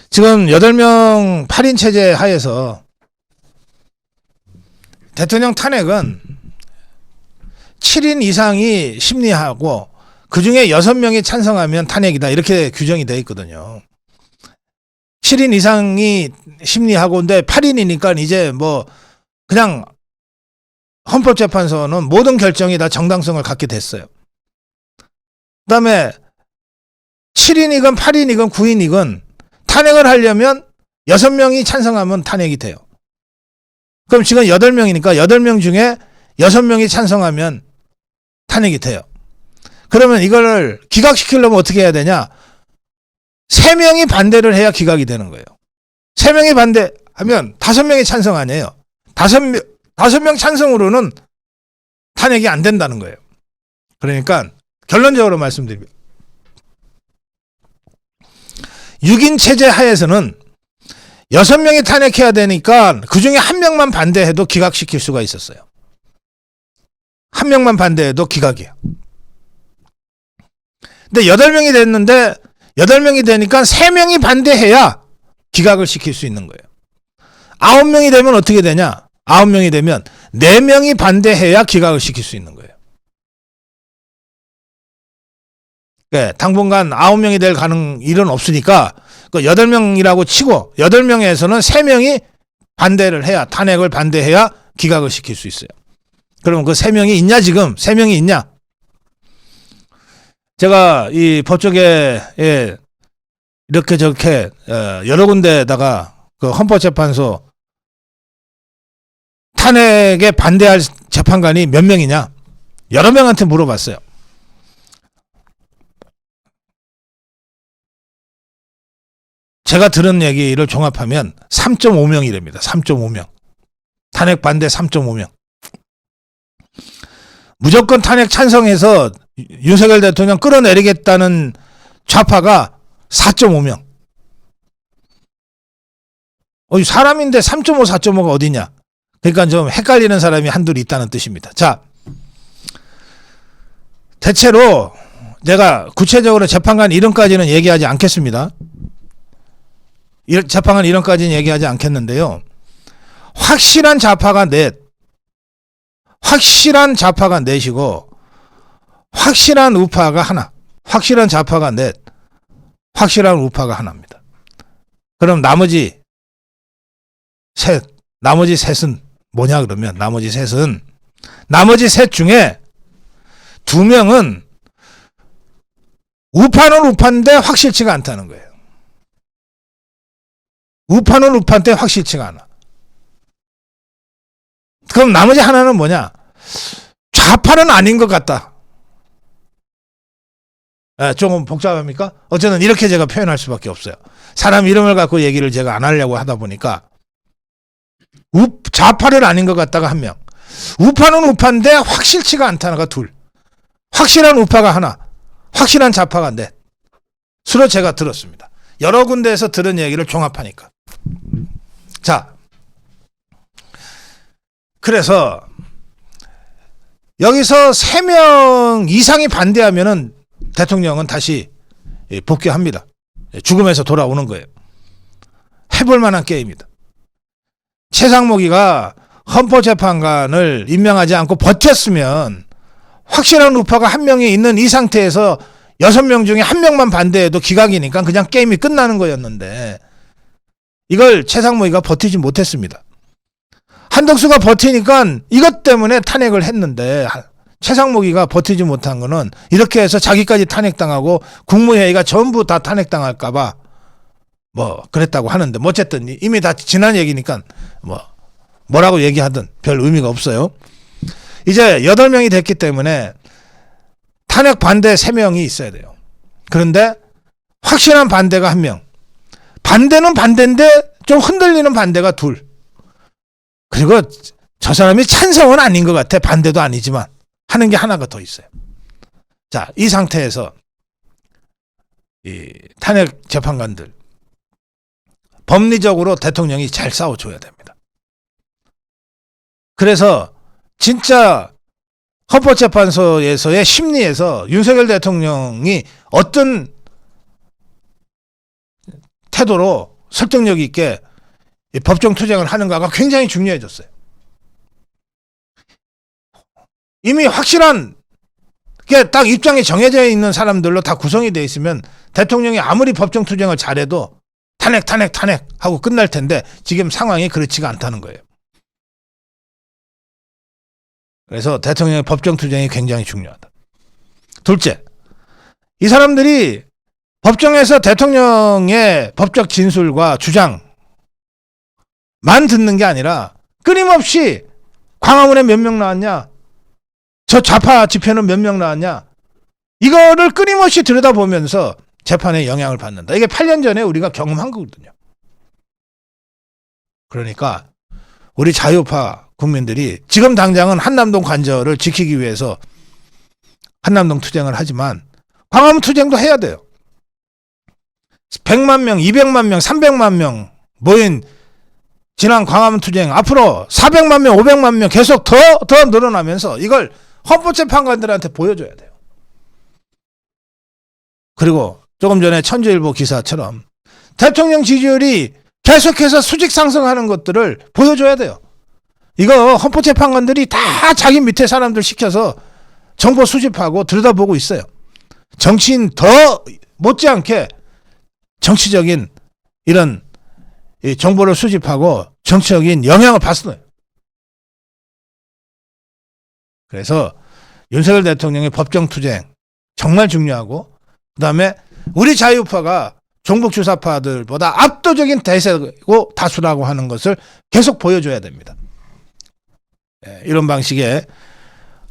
지금 8명 8인 체제 하에서 대통령 탄핵은 7인 이상이 심리하고 그중에 6명이 찬성하면 탄핵이다, 이렇게 규정이 되어 있거든요. 7인 이상이 심리하고, 근데 8인이니까 이제 뭐 그냥 헌법재판소는 모든 결정이 다 정당성을 갖게 됐어요. 그 다음에 7인이건 8인이건 9인이건 탄핵을 하려면 6명이 찬성하면 탄핵이 돼요. 그럼 지금 8명이니까 8명 중에 6명이 찬성하면 탄핵이 돼요. 그러면 이걸 기각시키려면 어떻게 해야 되냐? 3명이 반대를 해야 기각이 되는 거예요. 3명이 반대하면 5명이 찬성 아니에요. 5명 찬성으로는 탄핵이 안 된다는 거예요. 그러니까 결론적으로 말씀드립니다. 6인 체제 하에서는 6명이 탄핵해야 되니까 그중에 1명만 반대해도 기각시킬 수가 있었어요. 1명만 반대해도 기각이에요. 근데 8명이 됐는데 8명이 되니까 3명이 반대해야 기각을 시킬 수 있는 거예요. 9명이 되면 어떻게 되냐? 9명이 되면 4명이 반대해야 기각을 시킬 수 있는 거예요. 네, 당분간 9명이 될 일은 없으니까 8명이라고 치고 8명에서는 3명이 반대를 해야, 탄핵을 반대해야 기각을 시킬 수 있어요. 그러면 그 3명이 있냐? 지금 3명이 있냐? 제가 이 법조계 이렇게 저렇게 여러 군데다가 그 헌법재판소 탄핵에 반대할 재판관이 몇 명이냐? 여러 명한테 물어봤어요. 제가 들은 얘기를 종합하면 3.5명이랍니다. 3.5명. 탄핵 반대 3.5명. 무조건 탄핵 찬성해서 윤석열 대통령 끌어내리겠다는 좌파가 4.5명. 사람인데 3.5, 4.5가 어디냐? 그러니까 좀 헷갈리는 사람이 한둘 있다는 뜻입니다. 자, 대체로 내가 구체적으로 재판관 이름까지는 얘기하지 않겠습니다. 재판관 이름까지는 얘기하지 않겠는데요. 확실한 좌파가 넷이고 확실한 우파가 하나. 확실한 좌파가 넷, 확실한 우파가 하나입니다. 그럼 나머지 셋은 뭐냐 그러면 나머지 셋 중에 2명은 우파는 우파인데 확실치가 않다는 거예요. 우파는 우파인데 확실치가 않아. 그럼 나머지 하나는 뭐냐? 좌파는 아닌 것 같다. 조금 복잡합니까? 어쨌든 이렇게 제가 표현할 수밖에 없어요. 사람 이름을 갖고 얘기를 제가 안 하려고 하다 보니까 좌파는 아닌 것 같다가 1명, 우파는 우파인데 확실치가 않다가 2, 확실한 우파가 하나, 확실한 좌파가 넷. 수로 제가 들었습니다. 여러 군데에서 들은 얘기를 종합하니까. 자, 그래서 여기서 3명 이상이 반대하면은 대통령은 다시 복귀합니다. 죽음에서 돌아오는 거예요. 해볼 만한 게임이다. 최상목이가 헌법재판관을 임명하지 않고 버텼으면 확실한 우파가 한 명이 있는 이 상태에서 6명 중에 1명만 반대해도 기각이니까 그냥 게임이 끝나는 거였는데 이걸 최상목이가 버티지 못했습니다. 한덕수가 버티니까 이것 때문에 탄핵을 했는데 최상목이가 버티지 못한 거는 이렇게 해서 자기까지 탄핵당하고 국무회의가 전부 다 탄핵당할까봐 뭐 그랬다고 하는데 뭐 어쨌든 이미 다 지난 얘기니까 뭐라고 얘기하든 별 의미가 없어요. 이제 8명이 됐기 때문에 탄핵 반대 3명이 있어야 돼요. 그런데 확실한 반대가 1명. 반대는 반대인데 좀 흔들리는 반대가 2. 그리고 저 사람이 찬성은 아닌 것 같아. 반대도 아니지만 하는 게 하나가 더 있어요. 자, 이 상태에서 이 탄핵 재판관들 법리적으로 대통령이 잘 싸워줘야 됩니다. 그래서 진짜 헌법재판소에서의 심리에서 윤석열 대통령이 어떤 태도로 설득력 있게 법정 투쟁을 하는가가 굉장히 중요해졌어요. 이미 확실한 게 딱 입장이 정해져 있는 사람들로 다 구성이 돼 있으면 대통령이 아무리 법정 투쟁을 잘해도 탄핵 하고 끝날 텐데 지금 상황이 그렇지가 않다는 거예요. 그래서 대통령의 법정 투쟁이 굉장히 중요하다. 둘째, 이 사람들이 법정에서 대통령의 법적 진술과 주장만 듣는 게 아니라 끊임없이 광화문에 몇 명 나왔냐? 저 좌파 집회는 몇 명 나왔냐? 이거를 끊임없이 들여다보면서 재판에 영향을 받는다. 이게 8년 전에 우리가 경험한 거거든요. 그러니까 우리 자유파 국민들이 지금 당장은 한남동 관저를 지키기 위해서 한남동 투쟁을 하지만 광화문 투쟁도 해야 돼요. 100만 명, 200만 명, 300만 명 모인 지난 광화문 투쟁 앞으로 400만 명, 500만 명 계속 더 늘어나면서 이걸 헌법재판관들한테 보여줘야 돼요. 그리고 조금 전에 천주일보 기사처럼 대통령 지지율이 계속해서 수직 상승하는 것들을 보여줘야 돼요. 이거 헌법재판관들이 다 자기 밑에 사람들 시켜서 정보 수집하고 들여다보고 있어요. 정치인 더 못지않게 정치적인 이런 정보를 수집하고 정치적인 영향을 받습니다. 그래서 윤석열 대통령의 법정투쟁 정말 중요하고 그 다음에 우리 자유파가 종북주사파들보다 압도적인 대세고 다수라고 하는 것을 계속 보여줘야 됩니다. 이런 방식의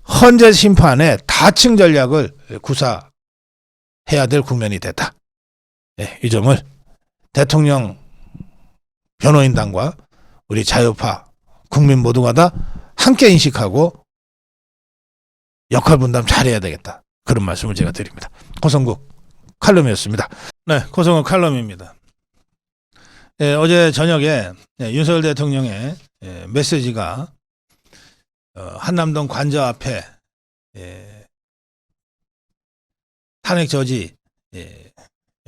헌재 심판의 다층 전략을 구사해야 될 국면이 됐다. 이 점을 대통령 변호인단과 우리 자유파 국민 모두가 다 함께 인식하고 역할 분담 잘해야 되겠다. 그런 말씀을 제가 드립니다. 고성국 칼럼이었습니다. 네, 고성국 칼럼입니다. 어제 저녁에 윤석열 대통령의 메시지가 한남동 관저 앞에 탄핵 저지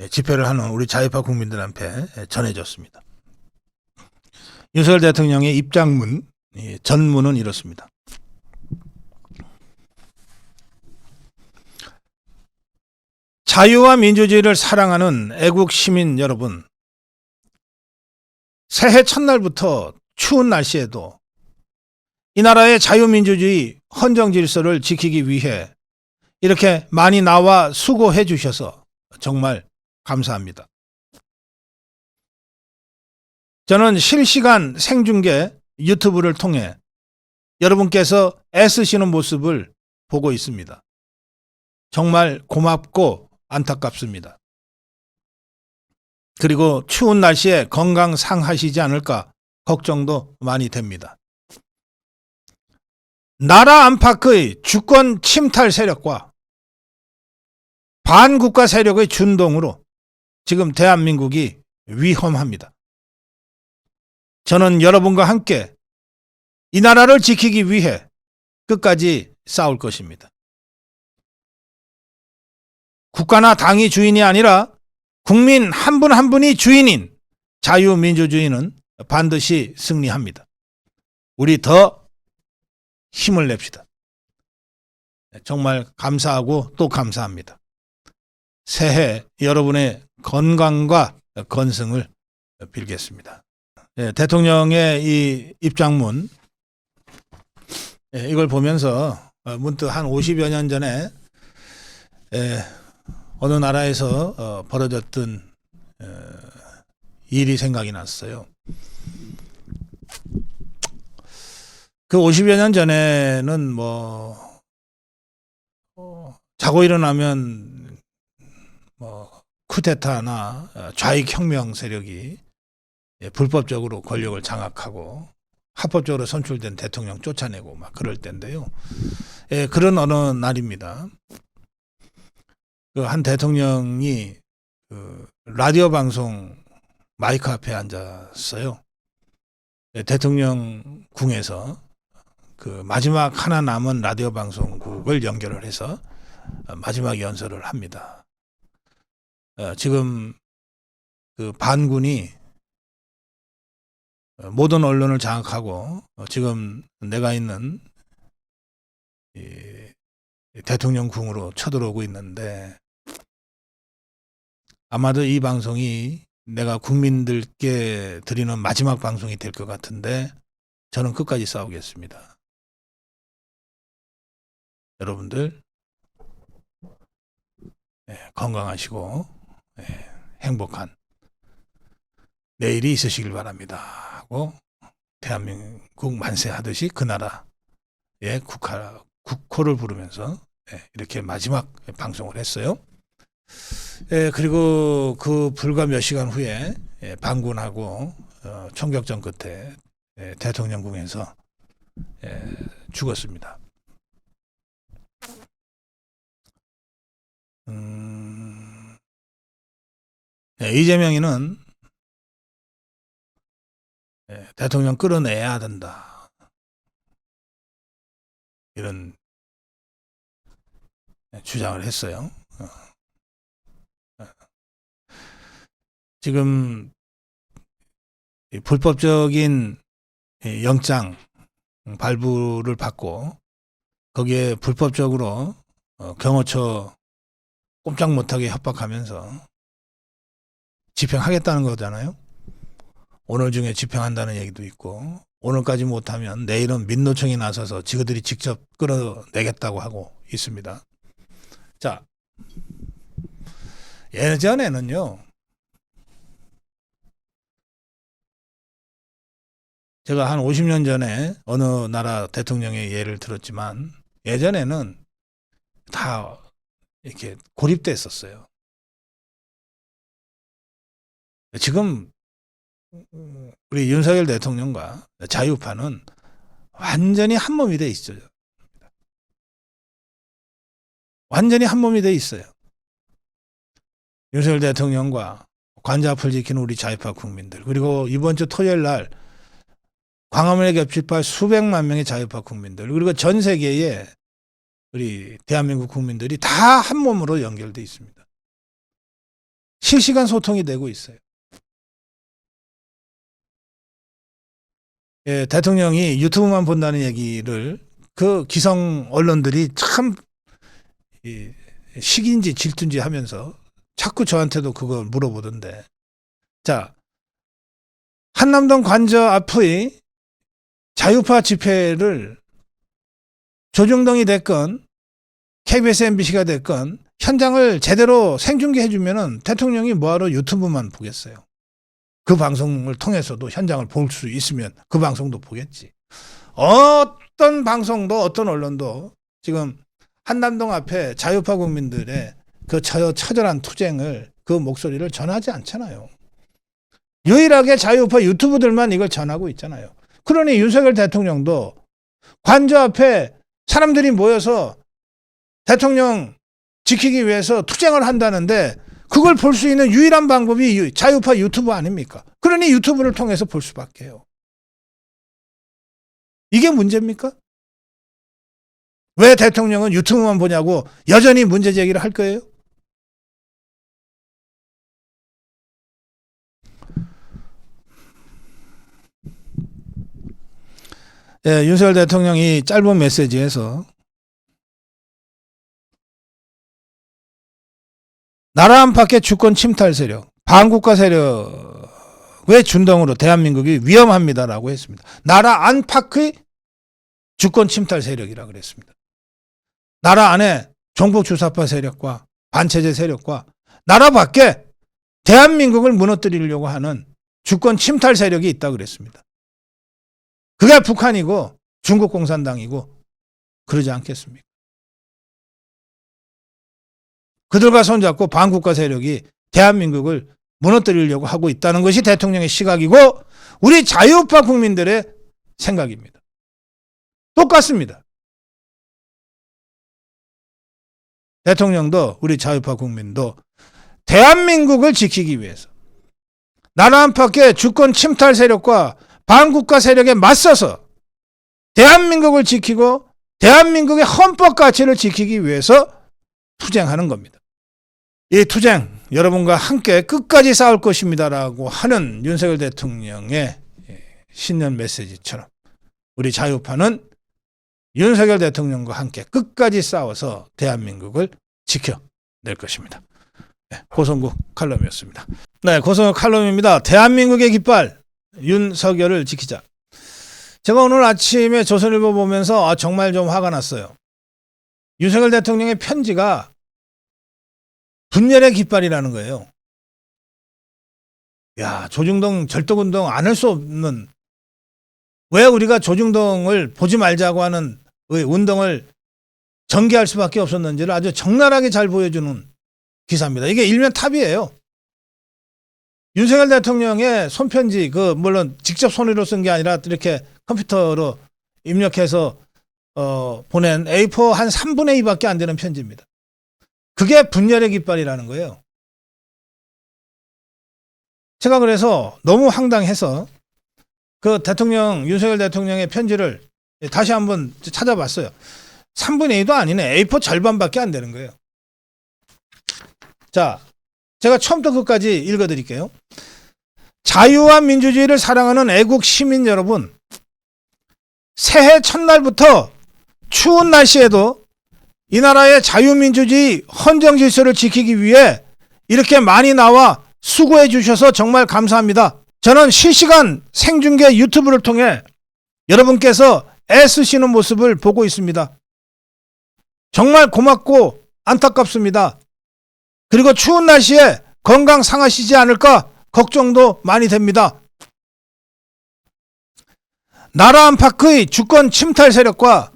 집회를 하는 우리 자유파 국민들한테 전해졌습니다. 윤석열 대통령의 입장문, 전문은 이렇습니다. 자유와 민주주의를 사랑하는 애국 시민 여러분, 새해 첫날부터 추운 날씨에도 이 나라의 자유민주주의 헌정 질서를 지키기 위해 이렇게 많이 나와 수고해 주셔서 정말 감사합니다. 저는 실시간 생중계 유튜브를 통해 여러분께서 애쓰시는 모습을 보고 있습니다. 정말 고맙고 안타깝습니다. 그리고 추운 날씨에 건강 상하시지 않을까 걱정도 많이 됩니다. 나라 안팎의 주권 침탈 세력과 반국가 세력의 준동으로 지금 대한민국이 위험합니다. 저는 여러분과 함께 이 나라를 지키기 위해 끝까지 싸울 것입니다. 국가나 당이 주인이 아니라 국민 한 분 한 분이 주인인 자유민주주의는 반드시 승리합니다. 우리 더 힘을 냅시다. 정말 감사하고 또 감사합니다. 새해 여러분의 건강과 건승을 빌겠습니다. 대통령의 이 입장문, 이걸 보면서 문득 한 50여 년 전에 어느 나라에서 벌어졌던 일이 생각이 났어요. 그 50여 년 전에는 자고 일어나면 쿠데타나 좌익 혁명 세력이 불법적으로 권력을 장악하고 합법적으로 선출된 대통령 쫓아내고 막 그럴 때인데요. 그런 어느 날입니다. 그 한 대통령이 라디오 방송 마이크 앞에 앉았어요. 대통령 궁에서 그 마지막 하나 남은 라디오 방송국을 연결을 해서 마지막 연설을 합니다. 지금 그 반군이 모든 언론을 장악하고 지금 내가 있는 이 대통령궁으로 쳐들어오고 있는데 아마도 이 방송이 내가 국민들께 드리는 마지막 방송이 될 것 같은데 저는 끝까지 싸우겠습니다. 여러분들 건강하시고 행복한 내일이 있으시길 바랍니다 하고 대한민국 만세하듯이 그 나라의 국호를 부르면서 이렇게 마지막 방송을 했어요. 그리고 그 불과 몇 시간 후에 반군하고 총격전 끝에 대통령궁에서 죽었습니다. 이재명이는 대통령 끌어내야 된다. 이런 주장을 했어요. 지금 불법적인 영장 발부를 받고 거기에 불법적으로 경호처 꼼짝 못하게 협박하면서 집행하겠다는 거잖아요. 오늘 중에 집행한다는 얘기도 있고 오늘까지 못하면 내일은 민노총이 나서서 지그들이 직접 끌어내겠다고 하고 있습니다. 자, 예전에는요. 제가 한 50년 전에 어느 나라 대통령의 예를 들었지만 예전에는 다 이렇게 고립됐었어요. 지금 우리 윤석열 대통령과 자유파는 완전히 한 몸이 돼 있어요. 완전히 한 몸이 돼 있어요. 윤석열 대통령과 관자 앞을 지키는 우리 자유파 국민들, 그리고 이번 주 토요일 날 광화문에 겹칠 수백만 명의 자유파 국민들, 그리고 전 세계의 우리 대한민국 국민들이 다 한 몸으로 연결돼 있습니다. 실시간 소통이 되고 있어요. 대통령이 유튜브만 본다는 얘기를 그 기성 언론들이 참 식인지 질투인지 하면서 자꾸 저한테도 그걸 물어보던데. 자, 한남동 관저 앞의 자유파 집회를 조중동이 됐건 KBS MBC가 됐건 현장을 제대로 생중계해주면은 대통령이 뭐하러 유튜브만 보겠어요. 그 방송을 통해서도 현장을 볼 수 있으면 그 방송도 보겠지. 어떤 방송도 어떤 언론도 지금 한남동 앞에 자유파 국민들의 그 처절한 투쟁을 그 목소리를 전하지 않잖아요. 유일하게 자유파 유튜브들만 이걸 전하고 있잖아요. 그러니 윤석열 대통령도 관저 앞에 사람들이 모여서 대통령 지키기 위해서 투쟁을 한다는데 그걸 볼 수 있는 유일한 방법이 자유파 유튜브 아닙니까? 그러니 유튜브를 통해서 볼 수밖에 해요. 이게 문제입니까? 왜 대통령은 유튜브만 보냐고 여전히 문제 제기를 할 거예요? 예, 윤석열 대통령이 짧은 메시지에서 나라 안팎의 주권 침탈 세력, 반국가 세력의 준동으로 대한민국이 위험합니다라고 했습니다. 나라 안팎의 주권 침탈 세력이라고 그랬습니다. 나라 안에 종북 주사파 세력과 반체제 세력과 나라 밖에 대한민국을 무너뜨리려고 하는 주권 침탈 세력이 있다고 그랬습니다. 그게 북한이고 중국 공산당이고 그러지 않겠습니까? 그들과 손잡고 반국가 세력이 대한민국을 무너뜨리려고 하고 있다는 것이 대통령의 시각이고 우리 자유파 국민들의 생각입니다. 똑같습니다. 대통령도 우리 자유파 국민도 대한민국을 지키기 위해서 나라 안팎의 주권 침탈 세력과 반국가 세력에 맞서서 대한민국을 지키고 대한민국의 헌법 가치를 지키기 위해서 투쟁하는 겁니다. 이 투쟁 여러분과 함께 끝까지 싸울 것입니다라고 하는 윤석열 대통령의 신년 메시지처럼 우리 자유파는 윤석열 대통령과 함께 끝까지 싸워서 대한민국을 지켜낼 것입니다. 네, 고성국 칼럼이었습니다. 네, 고성국 칼럼입니다. 대한민국의 깃발 윤석열을 지키자. 제가 오늘 아침에 조선일보 보면서 정말 좀 화가 났어요. 윤석열 대통령의 편지가 분열의 깃발이라는 거예요. 야, 조중동 절도운동 안 할 수 없는, 왜 우리가 조중동을 보지 말자고 하는 운동을 전개할 수밖에 없었는지를 아주 적나라하게 잘 보여주는 기사입니다. 이게 일면 탑이에요. 윤석열 대통령의 손편지, 물론 직접 손으로 쓴 게 아니라 이렇게 컴퓨터로 입력해서 보낸 A4 한 3분의 2밖에 안 되는 편지입니다. 그게 분열의 깃발이라는 거예요. 제가 그래서 너무 황당해서 그 윤석열 대통령의 편지를 다시 한번 찾아봤어요. 3분의 2도 아니네. A4 절반밖에 안 되는 거예요. 자, 제가 처음부터 끝까지 읽어드릴게요. 자유와 민주주의를 사랑하는 애국 시민 여러분, 새해 첫날부터 추운 날씨에도 이 나라의 자유민주주의 헌정 질서를 지키기 위해 이렇게 많이 나와 수고해 주셔서 정말 감사합니다. 저는 실시간 생중계 유튜브를 통해 여러분께서 애쓰시는 모습을 보고 있습니다. 정말 고맙고 안타깝습니다. 그리고 추운 날씨에 건강 상하시지 않을까 걱정도 많이 됩니다. 나라 안팎의 주권 침탈 세력과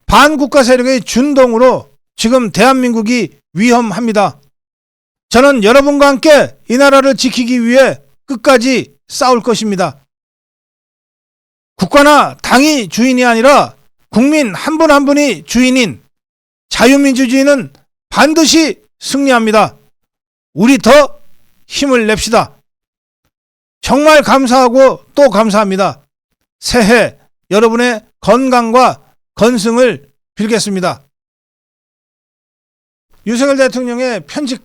반국가 세력의 준동으로 지금 대한민국이 위험합니다. 저는 여러분과 함께 이 나라를 지키기 위해 끝까지 싸울 것입니다. 국가나 당이 주인이 아니라 국민 한 분 한 분이 주인인 자유민주주의는 반드시 승리합니다. 우리 더 힘을 냅시다. 정말 감사하고 또 감사합니다. 새해 여러분의 건강과 건승을 빌겠습니다. 윤석열 대통령의 편지는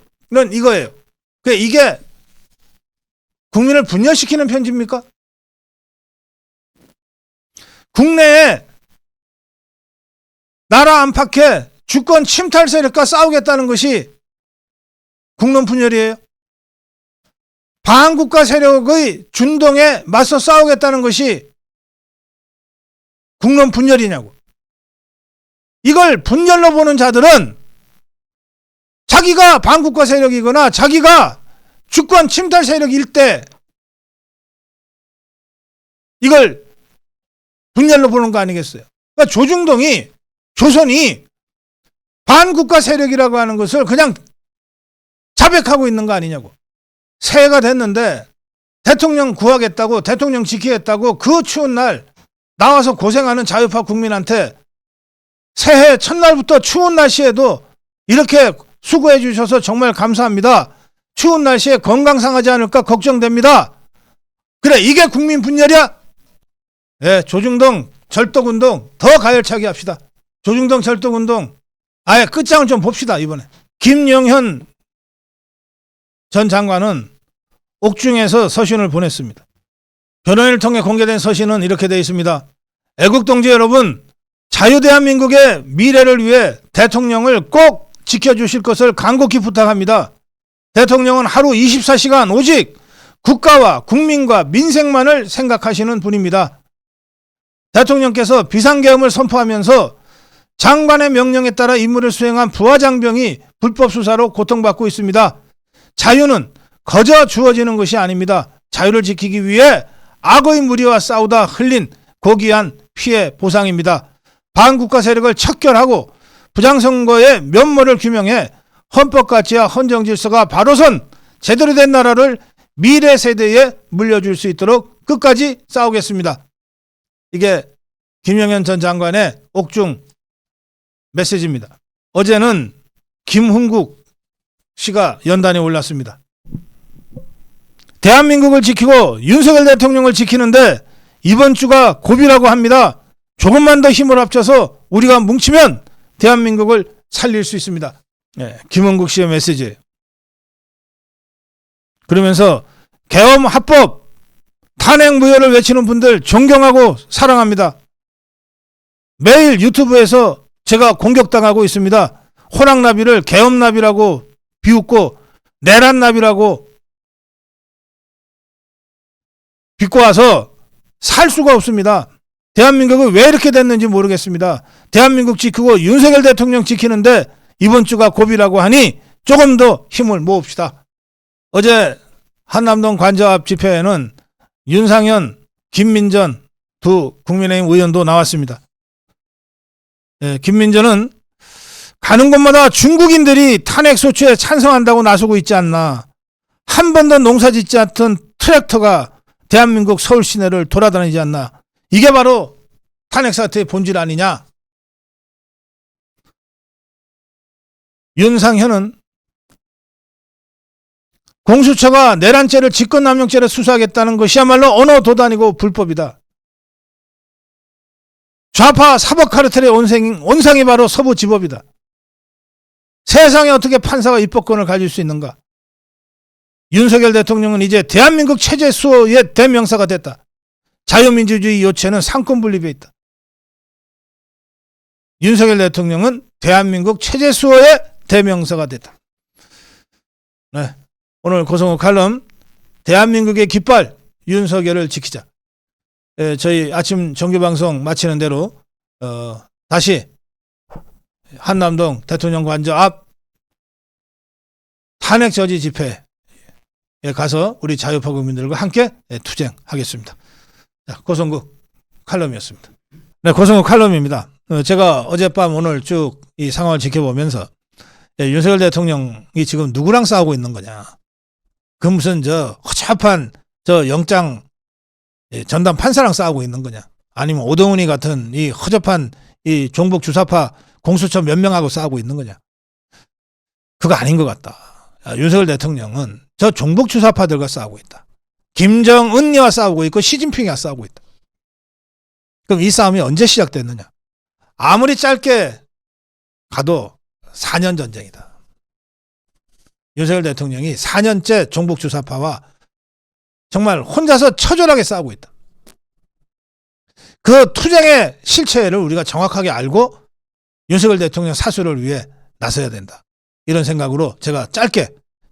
이거예요. 이게 국민을 분열시키는 편지입니까? 국내에 나라 안팎의 주권 침탈 세력과 싸우겠다는 것이 국론 분열이에요. 반국가 세력의 준동에 맞서 싸우겠다는 것이 국론 분열이냐고. 이걸 분열로 보는 자들은 자기가 반국가 세력이거나 자기가 주권 침탈 세력일 때 이걸 분열로 보는 거 아니겠어요? 그러니까 조선이 반국가 세력이라고 하는 것을 그냥 자백하고 있는 거 아니냐고. 새해가 됐는데 대통령 구하겠다고, 대통령 지키겠다고 그 추운 날 나와서 고생하는 자유파 국민한테 새해 첫날부터 추운 날씨에도 이렇게 수고해 주셔서 정말 감사합니다. 추운 날씨에 건강 상하지 않을까 걱정됩니다. 그래, 이게 국민 분열이야? 예, 조중동 절독운동 더 가열차게 합시다. 조중동 절독운동 아예 끝장을 좀 봅시다. 이번에 김영현 전 장관은 옥중에서 서신을 보냈습니다. 변호인을 통해 공개된 서신은 이렇게 되어 있습니다. 애국 동지 여러분, 자유대한민국의 미래를 위해 대통령을 꼭 지켜주실 것을 간곡히 부탁합니다. 대통령은 하루 24시간 오직 국가와 국민과 민생만을 생각하시는 분입니다. 대통령께서 비상계엄을 선포하면서 장관의 명령에 따라 임무를 수행한 부하장병이 불법 수사로 고통받고 있습니다. 자유는 거저 주어지는 것이 아닙니다. 자유를 지키기 위해 악의 무리와 싸우다 흘린 고귀한 피해 보상입니다. 반국가 세력을 척결하고 부장선거의 면모를 규명해 헌법 가치와 헌정 질서가 바로선 제대로 된 나라를 미래 세대에 물려줄 수 있도록 끝까지 싸우겠습니다. 이게 김영현 전 장관의 옥중 메시지입니다. 어제는 김흥국 씨가 연단에 올랐습니다. 대한민국을 지키고 윤석열 대통령을 지키는데 이번 주가 고비라고 합니다. 조금만 더 힘을 합쳐서 우리가 뭉치면 대한민국을 살릴 수 있습니다. 네, 김흥국 씨의 메시지. 그러면서 계엄 합법, 탄핵 무효를 외치는 분들 존경하고 사랑합니다. 매일 유튜브에서 제가 공격당하고 있습니다. 호랑나비를 계엄나비라고 비웃고 내란나비라고 비꼬아서 살 수가 없습니다. 대한민국은 왜 이렇게 됐는지 모르겠습니다. 대한민국 지키고 윤석열 대통령 지키는데 이번 주가 고비라고 하니 조금 더 힘을 모읍시다. 어제 한남동 관저 앞 집회에는 윤상현, 김민전 두 국민의힘 의원도 나왔습니다. 김민전은 가는 곳마다 중국인들이 탄핵 소추에 찬성한다고 나서고 있지 않나. 한 번도 농사 짓지 않던 트랙터가 대한민국 서울 시내를 돌아다니지 않나. 이게 바로 탄핵 사태의 본질 아니냐. 윤상현은 공수처가 내란죄를 직권남용죄로 수사하겠다는 것이야말로 언어 도단이고 불법이다. 좌파 사법 카르텔의 온상이 바로 서부지법이다. 세상에 어떻게 판사가 입법권을 가질 수 있는가? 윤석열 대통령은 이제 대한민국 체제 수호의 대명사가 됐다. 자유민주주의 요체는 상권분립에 있다. 윤석열 대통령은 대한민국 체제 수호의 대명사가 됐다. 네, 오늘 고성호 칼럼 대한민국의 깃발 윤석열을 지키자. 저희 아침 정규방송 마치는 대로 다시 한남동 대통령 관저 앞 탄핵 저지 집회에 가서 우리 자유파 국민들과 함께 투쟁하겠습니다. 자, 고성국 칼럼이었습니다. 네, 고성국 칼럼입니다. 제가 어젯밤 오늘 쭉 이 상황을 지켜보면서 윤석열 대통령이 지금 누구랑 싸우고 있는 거냐. 그 무슨 허접한 영장 전담 판사랑 싸우고 있는 거냐. 아니면 오동훈이 같은 이 허접한 이 종북 주사파 공수처 몇 명하고 싸우고 있는 거냐. 그거 아닌 것 같다. 윤석열 대통령은 저 종북 주사파들과 싸우고 있다. 김정은이와 싸우고 있고 시진핑이와 싸우고 있다. 그럼 이 싸움이 언제 시작됐느냐. 아무리 짧게 가도 4년 전쟁이다. 윤석열 대통령이 4년째 종북 주사파와 정말 혼자서 처절하게 싸우고 있다. 그 투쟁의 실체를 우리가 정확하게 알고 윤석열 대통령 사수를 위해 나서야 된다. 이런 생각으로 제가 짧게,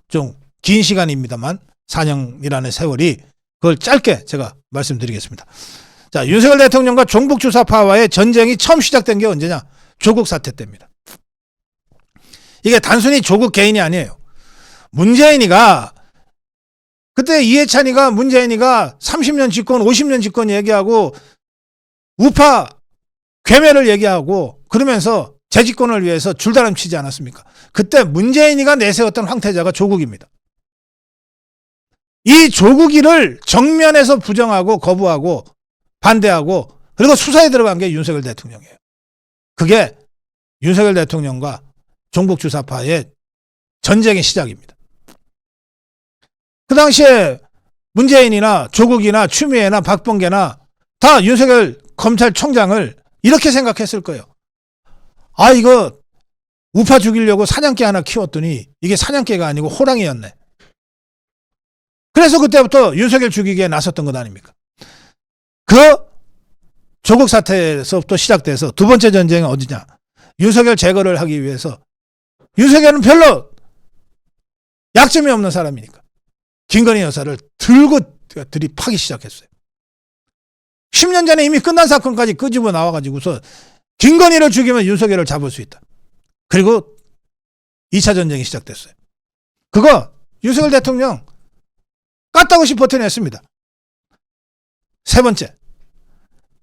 좀 긴 시간입니다만 4년이라는 세월이, 그걸 짧게 제가 말씀드리겠습니다. 자, 윤석열 대통령과 종북 주사파와의 전쟁이 처음 시작된 게 언제냐? 조국 사태 때입니다. 이게 단순히 조국 개인이 아니에요. 문재인이가 그때 이해찬이가 문재인이가 30년 집권 50년 집권 얘기하고 우파 괴멸을 얘기하고 그러면서 재집권을 위해서 줄다름 치지 않았습니까? 그때 문재인이가 내세웠던 황태자가 조국입니다. 이 조국이를 정면에서 부정하고 거부하고 반대하고 그리고 수사에 들어간 게 윤석열 대통령이에요. 그게 윤석열 대통령과 종북 주사파의 전쟁의 시작입니다. 그 당시에 문재인이나 조국이나 추미애나 박범계나 다 윤석열 검찰총장을 이렇게 생각했을 거예요. 아, 이거 우파 죽이려고 사냥개 하나 키웠더니 이게 사냥개가 아니고 호랑이였네. 그래서 그때부터 윤석열 죽이기에 나섰던 것 아닙니까? 그 조국 사태에서부터 시작돼서 두 번째 전쟁은 어디냐? 윤석열 제거를 하기 위해서. 윤석열은 별로 약점이 없는 사람이니까 김건희 여사를 들고 들이파기 시작했어요. 10년 전에 이미 끝난 사건까지 끄집어 나와가지고서 김건희를 죽이면 윤석열을 잡을 수 있다. 그리고 2차 전쟁이 시작됐어요. 그거 윤석열 대통령 까딱없이 버텨냈습니다. 세 번째.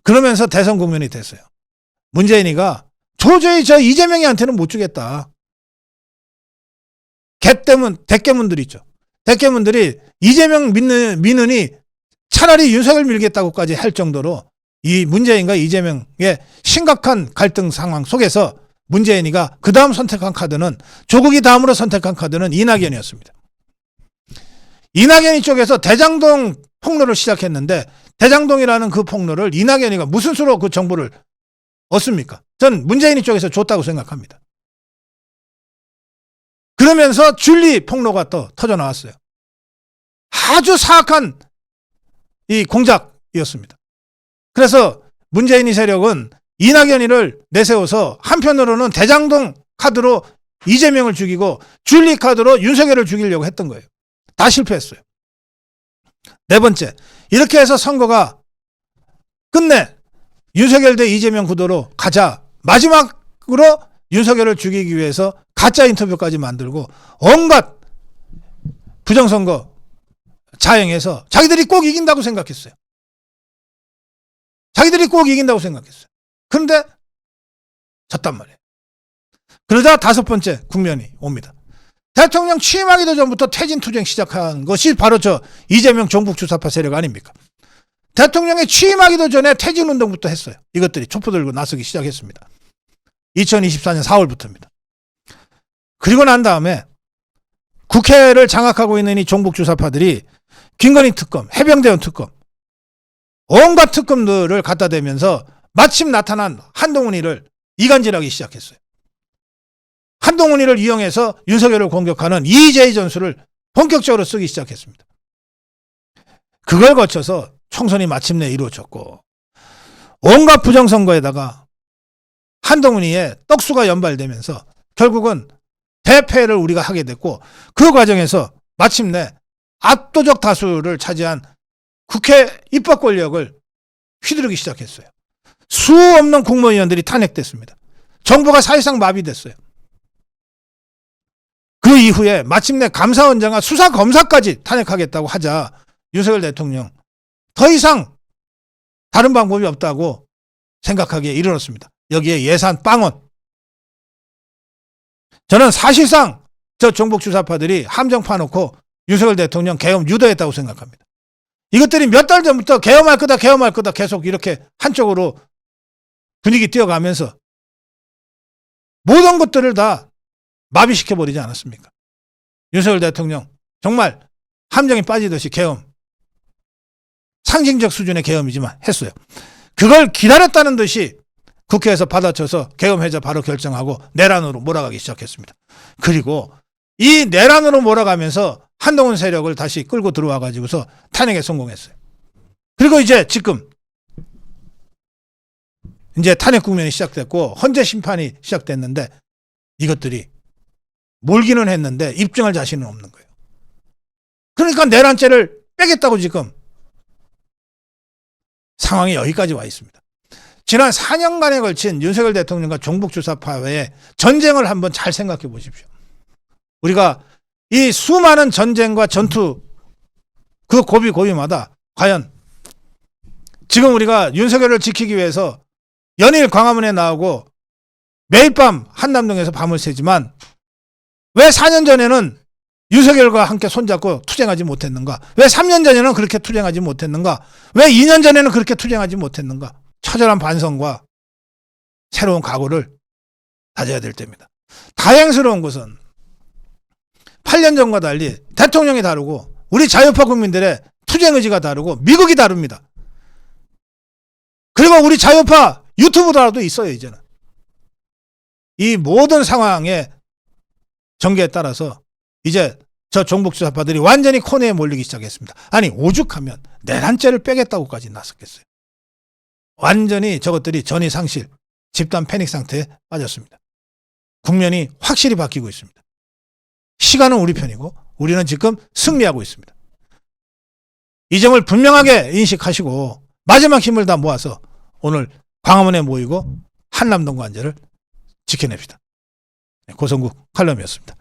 그러면서 대선 국면이 됐어요. 문재인이가 도저히 저 이재명이한테는 못 주겠다. 대깨문들 있죠. 대깨문들이 이재명 믿느니 차라리 윤석열 밀겠다고까지 할 정도로 이 문재인과 이재명의 심각한 갈등 상황 속에서 문재인이가 그 다음 선택한 카드는, 조국이 다음으로 선택한 카드는 이낙연이었습니다. 이낙연이 쪽에서 대장동 폭로를 시작했는데 대장동이라는 그 폭로를 이낙연이가 무슨 수로 그 정보를 얻습니까? 전 문재인이 쪽에서 줬다고 생각합니다. 그러면서 줄리 폭로가 또 터져 나왔어요. 아주 사악한 이 공작이었습니다. 그래서 문재인이 세력은 이낙연이를 내세워서 한편으로는 대장동 카드로 이재명을 죽이고 줄리 카드로 윤석열을 죽이려고 했던 거예요. 다 실패했어요. 네 번째, 이렇게 해서 선거가 끝내 윤석열 대 이재명 구도로 가자. 마지막으로 윤석열을 죽이기 위해서 가짜 인터뷰까지 만들고 온갖 부정선거 자행해서 자기들이 꼭 이긴다고 생각했어요. 자기들이 꼭 이긴다고 생각했어요. 그런데 졌단 말이에요. 그러다 다섯 번째 국면이 옵니다. 대통령 취임하기도 전부터 퇴진투쟁 시작한 것이 바로 저 이재명 종북주사파 세력 아닙니까? 대통령이 취임하기도 전에 퇴진운동부터 했어요. 이것들이 촛불 들고 나서기 시작했습니다. 2024년 4월부터입니다. 그리고 난 다음에 국회를 장악하고 있는 이 종북주사파들이 김건희 특검, 해병대원 특검, 온갖 특검들을 갖다 대면서 마침 나타난 한동훈이를 이간질하기 시작했어요. 한동훈이를 이용해서 윤석열을 공격하는 EJ 전술을 본격적으로 쓰기 시작했습니다. 그걸 거쳐서 총선이 마침내 이루어졌고 온갖 부정선거에다가 한동훈이의 떡수가 연발되면서 결국은 대패를 우리가 하게 됐고 그 과정에서 마침내 압도적 다수를 차지한 국회 입법 권력을 휘두르기 시작했어요. 수 없는 국무위원들이 탄핵됐습니다. 정부가 사실상 마비됐어요. 그 이후에 마침내 감사원장과 수사검사까지 탄핵하겠다고 하자 윤석열 대통령 더 이상 다른 방법이 없다고 생각하기에 이르렀습니다. 여기에 예산 빵원. 저는 사실상 저 종북주사파들이 함정 파놓고 윤석열 대통령 계엄 유도했다고 생각합니다. 이것들이 몇 달 전부터 계엄할 거다 계속 이렇게 한쪽으로 분위기 띄어가면서 모든 것들을 다 마비시켜버리지 않았습니까? 윤석열 대통령 정말 함정이 빠지듯이 계엄, 상징적 수준의 계엄이지만 했어요. 그걸 기다렸다는 듯이 국회에서 받아쳐서 계엄 해제 바로 결정하고 내란으로 몰아가기 시작했습니다. 그리고 이 내란으로 몰아가면서 한동훈 세력을 다시 끌고 들어와 가지고서 탄핵에 성공했어요. 그리고 이제 지금 이제 탄핵 국면이 시작됐고 헌재 심판이 시작됐는데 이것들이 몰기는 했는데 입증할 자신은 없는 거예요. 그러니까 내란죄를 빼겠다고 지금 상황이 여기까지 와 있습니다. 지난 4년간에 걸친 윤석열 대통령과 종북주사파의 전쟁을 한번 잘 생각해 보십시오. 우리가 이 수많은 전쟁과 전투 그 고비고비마다 과연 지금 우리가 윤석열을 지키기 위해서 연일 광화문에 나오고 매일 밤 한남동에서 밤을 새지만 왜 4년 전에는 윤석열과 함께 손잡고 투쟁하지 못했는가? 왜 3년 전에는 그렇게 투쟁하지 못했는가? 왜 2년 전에는 그렇게 투쟁하지 못했는가? 처절한 반성과 새로운 각오를 다져야 될 때입니다. 다행스러운 것은 8년 전과 달리 대통령이 다르고 우리 자유파 국민들의 투쟁 의지가 다르고 미국이 다릅니다. 그리고 우리 자유파 유튜브라도 있어요, 이제는. 이 모든 상황의 전개에 따라서 이제 저 종북주사파들이 완전히 코너에 몰리기 시작했습니다. 아니, 오죽하면 내란죄를 빼겠다고까지 나섰겠어요. 완전히 저것들이 전이 상실, 집단 패닉 상태에 빠졌습니다. 국면이 확실히 바뀌고 있습니다. 시간은 우리 편이고 우리는 지금 승리하고 있습니다. 이 점을 분명하게 인식하시고 마지막 힘을 다 모아서 오늘 광화문에 모이고 한남동 관제를 지켜냅시다. 고성국 칼럼이었습니다.